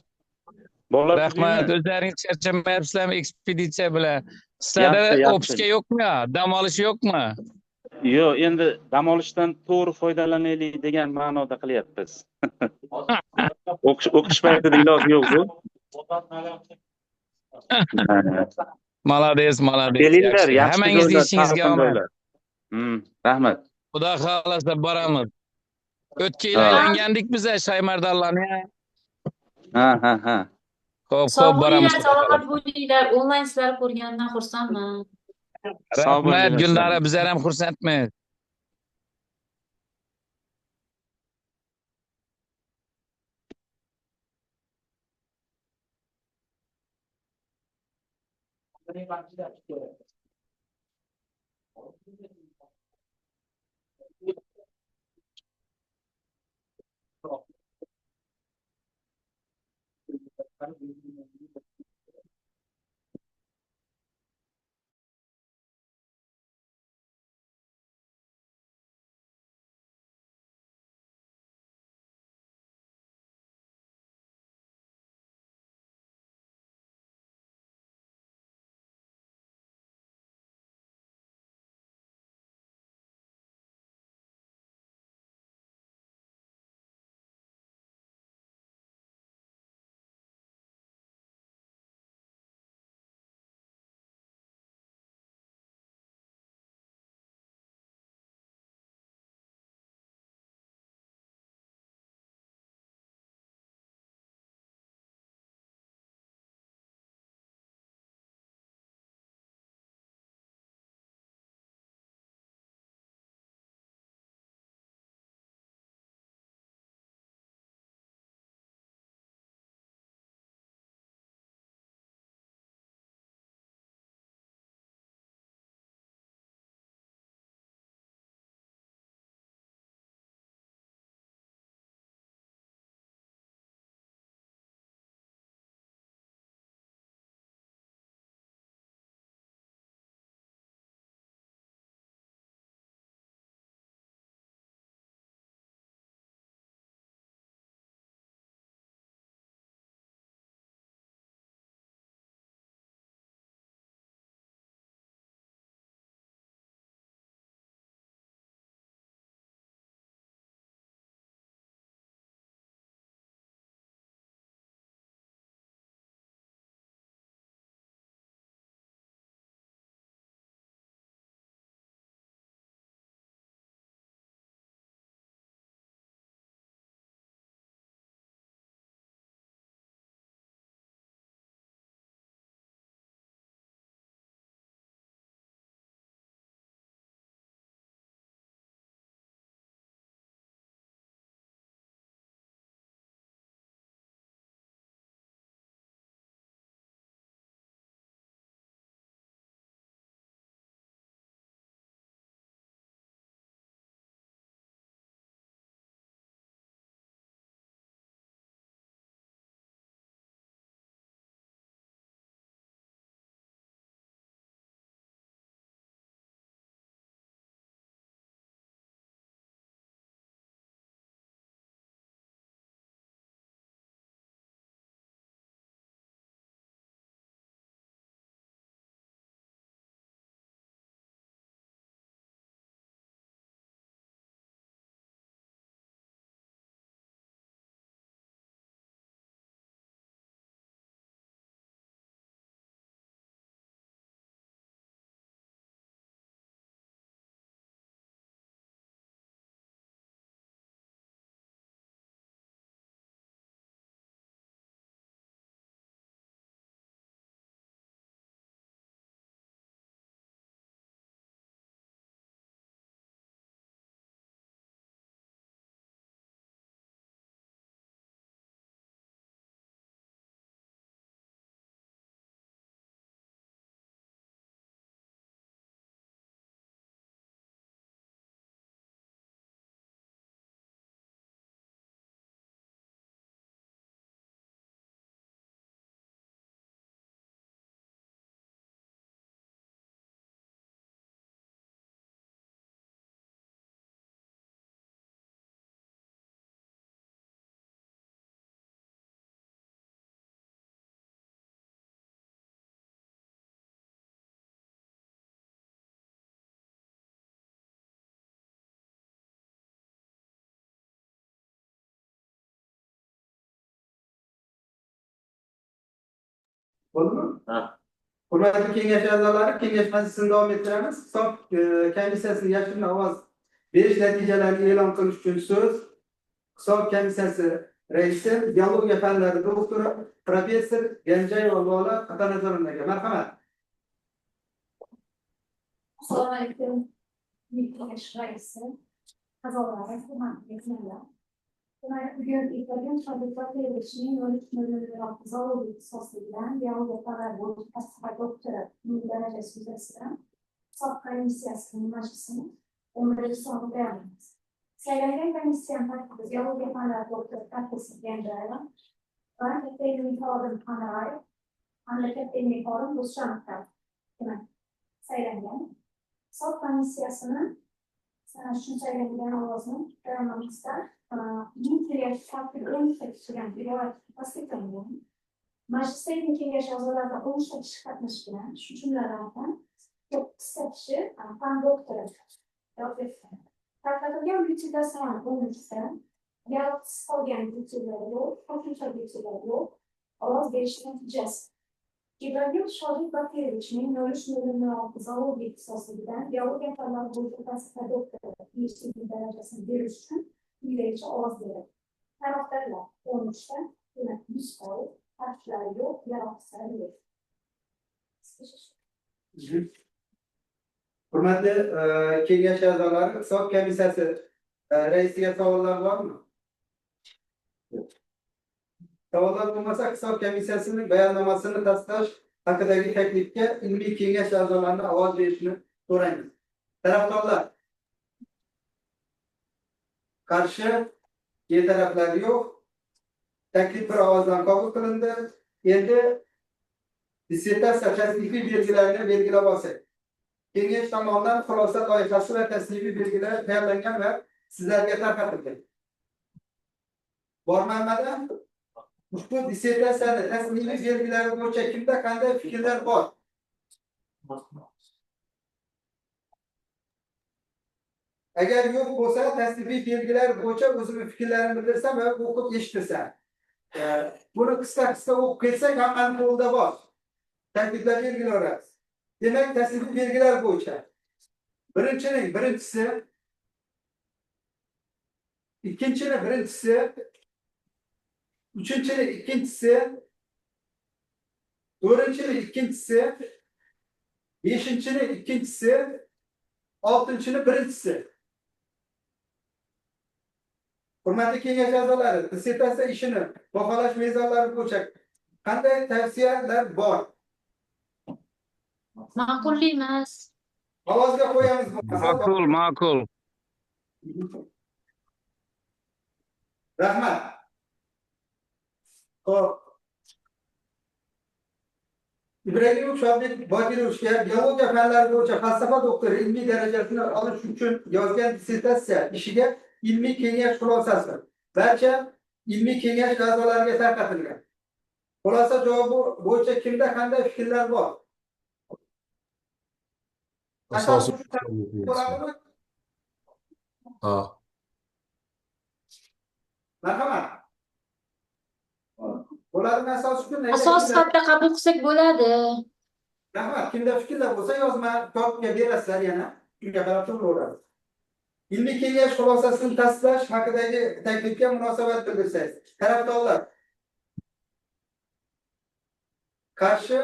Bolalar Rahmat. tuzukmi? O'zlaringiz charchamayapsizlarmi ekspeditsiya bilan? Yaxshi, Sizlarda yaxshi. o'pishga yo'qmi? Dam olish yo'qmi? Yo'q, endi dam olishdan to'g'ri foydalanaylik degan ma'noda qilyapmiz. O'qish paytida iloji yo'q-ku. Malades. Kelinglar, yaxshi Hammangizni joylar, ishingizga salqin omad. joylar. Rahmat. Xudo xohlasa boramiz. O'tga Ha. aylangandik biz Shaymardonlarni. Ha. Xo'p, Sog' boramiz. bo'linglar, salomat bo'linglar. Onlayn sizlarni ko'rganimdan xursandman. Sog' Rahmat, bo'linglar. Gulnora, bizlar ham xursandmiz. Bo'ldimi? Ha. Hurmatli kengash a'zolari, kengash majlisini davom ettiramiz. Hisob komissiyasi yashirin ovoz berish natijalarini e'lon qilish uchun so'z hisob komissiyasi raisi, biologiya fanlari doktori, professor Ganjayeva Lola Atanazorovnaga. Marhamat. Assalomu alaykum. Kengash raisi, a'zolari, hurmatli mehmonlar. Bugun ertaga shogirdlar terishining 13.06 zoologiya ixtisosligidan biologiya fanlari bo'yicha falsafa doktori darajasi yuzasidan hisob komissiyasining majlisini 11-sonida tayyorlaymiz. Saylangan komissiya tarkibi biologiya fanlari doktori professor Ganjayeva va katta ilmiy xodim Xonarayev, mamlakat ilmiy xodim Ruslanov saylangan. Hisob komissiyasini shuni saylangan ovozni tayyorlamoqda Majlisdagi kengash a'zolaridan 13 kishi qatnashish bilan, shu jumladan 9 kishi fan doktori tarqatilgan byudjetlar soni 13 yaroqsiz qolgan byudjetlar yo'q, qo'shimcha byudjetlar yo'q, ovoz berish natijasi. Ibragim Shodib Bakirovichning 13.06 zoologiya ixtisosligidan biologiya fanlari bo'yicha falsafa doktori PhD darajasini berish uchun quyidagicha ovoz beradi. Tarafdorlar 13 ta, demak 100%, tarafdorlar yo'q, yaroqsizlar yo'q. Hurmatli kengash a'zolari, hisob komissiyasi raisiga savollar bormi? Savollar bo'lmasa, hisob komissiyasining bayonnomasini tasdiqlash haqidagi taklifga ilmiy kengash a'zolarini ovoz berishni so'raymiz. Tarafdorlar. Qarshi, betaraflar yo'q. Taklif bir ovozdan qabul qilindi. Endi dissertatsiya tasnifiy belgilarini belgilab olsak. Kengash tomonidan xulosa loyihasi va tasnifiy belgilar tayyorlangan va sizlarga tarqatilgan. Bormanmadan ushbu dissertatsiyani tasnifiy belgilari bo'yicha kimda qanday fikrlar bor? Agar yo'q bo'lsa, tasnifiy belgilar bo'yicha o'zimni fikrlarimni bildirsam va o'qib eshittirsam. Buni qisqa o'qib ketsak, hammani qo'lida bor. Takliflar belgilaymiz. Demak, tasnifiy belgilar bo'yicha birinchining birinchisi, ikkinchining birinchisi, uchinchining ikkinchisi, to'rtinchining ikkinchisi, beshinchining ikkinchisi, oltinchining birinchisi. Hurmatli kengash a'zolari, dissertatsiya ishini baholash mezonlari bo'yicha qanday tavsiyalar bor? Ma'qullaymiz. Ovozga qo'yamiz. Ma'qul. Rahmat. Xo'p. Ibragimov Shodib Bokirovga biologiya fanlari bo'yicha falsafa doktori ilmiy darajasini olish uchun yozgan dissertatsiya ishiga ilmiy kengash xulosasi barcha ilmiy kengash a'zolariga tarqatilgan. Xulosa javobi bo'yicha kimda qanday fikrlar bor? Asosiy marhamat. Bo'ladimi asosiy Asos sifatida qabul qilsak bo'ladi. Rahmat, kimda fikrlar bo'lsa yozma kotibga berasizlar yana. Shunga qarab to'g'ri. Ilmiy kengash xulosasini tasdiqlash haqidagi taklifga munosabat bildirsangiz. Tarafdorlar. Qarshi,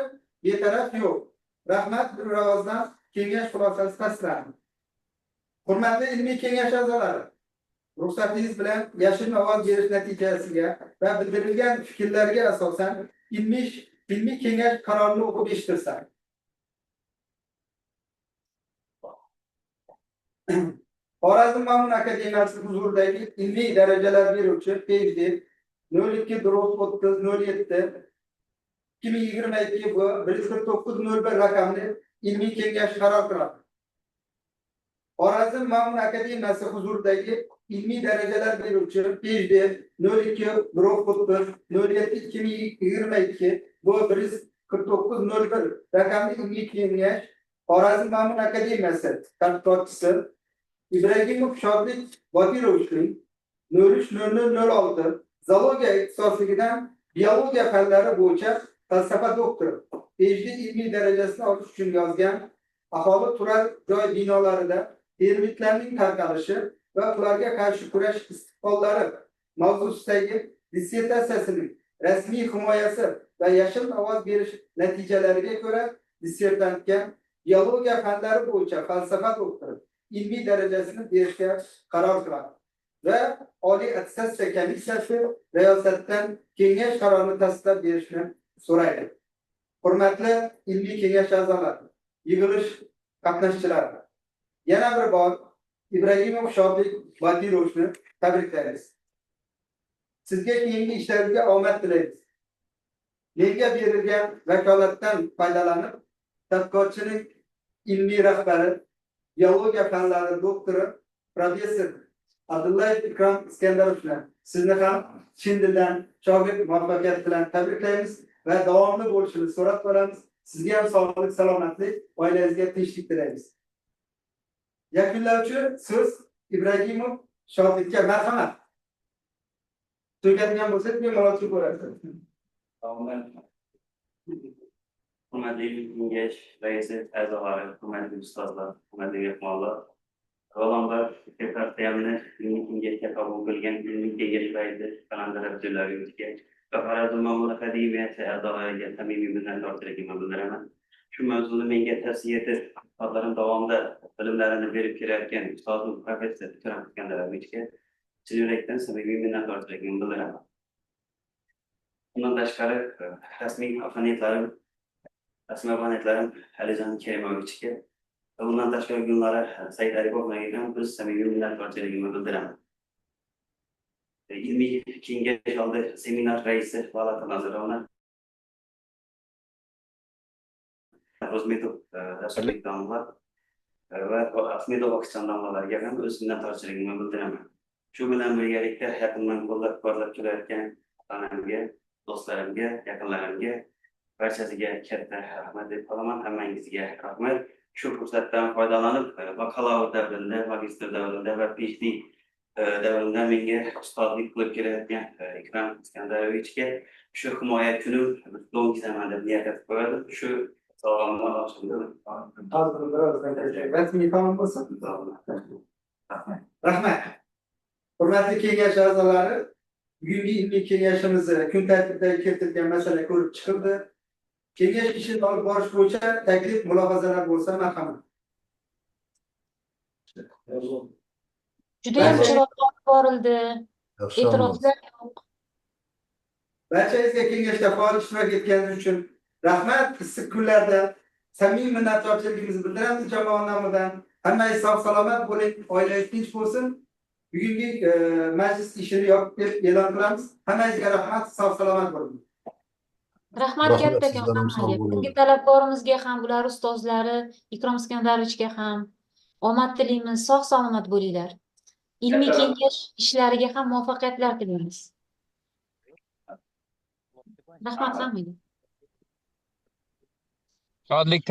betaraf yo'q. Rahmat, bir ovozdan kengash xulosasi tasdiqlandi. Hurmatli ilmiy kengash a'zolari, ruxsatingiz bilan yashirin ovoz berish natijasiga va bildirilgan fikrlarga asosan ilmiy kengash qarorini o'qib eshittirsam. Xorazm Ma'mun akademiyasi huzuridagi ilmiy darajalar beruvchi PhD 02/30/07 2022 bu 149/01 raqamli ilmiy kengash qaror qiladi. Xorazm Ma'mun akademiyasi huzuridagi ilmiy darajalar beruvchi PhD 02/30/07/2022 bu 149/01 raqamli ilmiy kengash Xorazm Ma'mun akademiyasi tadqiqotchisi Ibragimov Shodib Bokirovichning 03/00/06 zoologiya ixtisosligidan biologiya fanlari bo'yicha falsafa doktori, PhD ilmiy darajasini olish uchun yozgan aholi turar joy binolarida termitlarning tarqalishi va ularga qarshi kurash istiqbollari mavzusidagi dissertatsiyasining rasmiy himoyasi va yashin ovoz berish natijalariga ko'ra dissertantga biologiya fanlari bo'yicha falsafa doktori ilmiy darajasini berishga qaror qiladi ve Oliy attestatsiya komissiyasi riyosatdan kengash qarorini tasdiqlab berishni so'raydi. Hurmatli ilmiy kengash a'zolari, yig'ilish qatnashchilari, yana bir bor Ibragimov Shobek Batirovni tabriklaymiz. Sizga keyingi ishlaringizga omad tilaymiz. Menga berilgan vakolatdan foydalanib, tadqiqotchining ilmiy rahbari, biologiya fanlari doktori, professor Abdullayev Ikrom Iskandarovni sizni ham chin dildan shogird muvaffaqiyat bilan tabriklaymiz va davomli bo'lishini so'rab qolamiz. Sizga ham sog'lik, salomatlik, oilangizga tinchlik tilaymiz. Yakunlovchi so'z Ibragimov Shobekka marhamat. So'raydigan bo'lsak, bemalol so'raysiz. Hurmatli kengash raisi, a'zolari, hurmatli ustozlar, hurmatli mehmonlar, avvalambor departamentni ilmiy kengashga qabul qilgan ilmiy kengash raisi Qalandar Abdullaevga va Xorazm Ma'mur akademiyasi a'zolariga samimiy minnatdorchiligimni bildiraman. Shu mavzuni menga tavsiya etib, xodlarim davomida bilimlarini berib kelayotgan ustozim professor Ikrom Iskandarovichga chin yurakdan samimiy minnatdorchiligimni bildiraman. Bundan tashqari rasmiy abonentlarim Alijon Kerimovichga va bundan tashqari Gulnora Said Aripovnaga ham biz samimiy minnatdorchiligimni bildiraman. Ilmiy kengash oldi seminar raisi Valata Nazirovna, Rozmetov Rasulbek domla va Ahmedov Oksan domlalarga ham o'z minnatdorchiligimni bildiraman. Shu bilan birgalikda yaqindan qo'llab-quvvatlab kelayotgan onamga, do'stlarimga, yaqinlarimga barchasiga katta rahmat deb qolaman. Hammangizga rahmat. Shu fursatdan foydalanib, bakalavr davrida, magistr davrida va PhD davrida menga ustozlik qilib kelayotgan Ikrom Iskandarovichga shu himoya kunim lo'ngizaman deb niyat qilib qo'ydim. Shu sog'lomlik Rasmiy tamom bo'lsin. Rahmat. Hurmatli kengash a'zolari, bugungi ilmiy kengashimizni kun tartibiga keltirilgan masala ko'rib chiqildi. Kengash ishini olib borish bo'yicha taklif, mulohazalar bo'lsa marhamat. Juda ham chiroyli olib borildi. E'tirozlar yo'q. Barchangizga kengashda faol ishtirok etganingiz uchun rahmat. Issiq kunlarda samimiy minnatdorchiligimizni bildiramiz jamoa nomidan. Hammangiz sog' salomat bo'ling, oilangiz tinch bo'lsin. Bugungi majlis ishini yopib deb e'lon qilamiz. Hammangizga rahmat, sog' salomat bo'ling. Rahmat kattakon hammaga. Bugungi talabgorimizga ham, ular ustozlari Ikrom Iskandarovichga ham omad tilaymiz, sog' salomat bo'linglar. Ilmiy kengash ishlariga ham muvaffaqiyatlar tilaymiz. Rahmat hammaga. Shodlik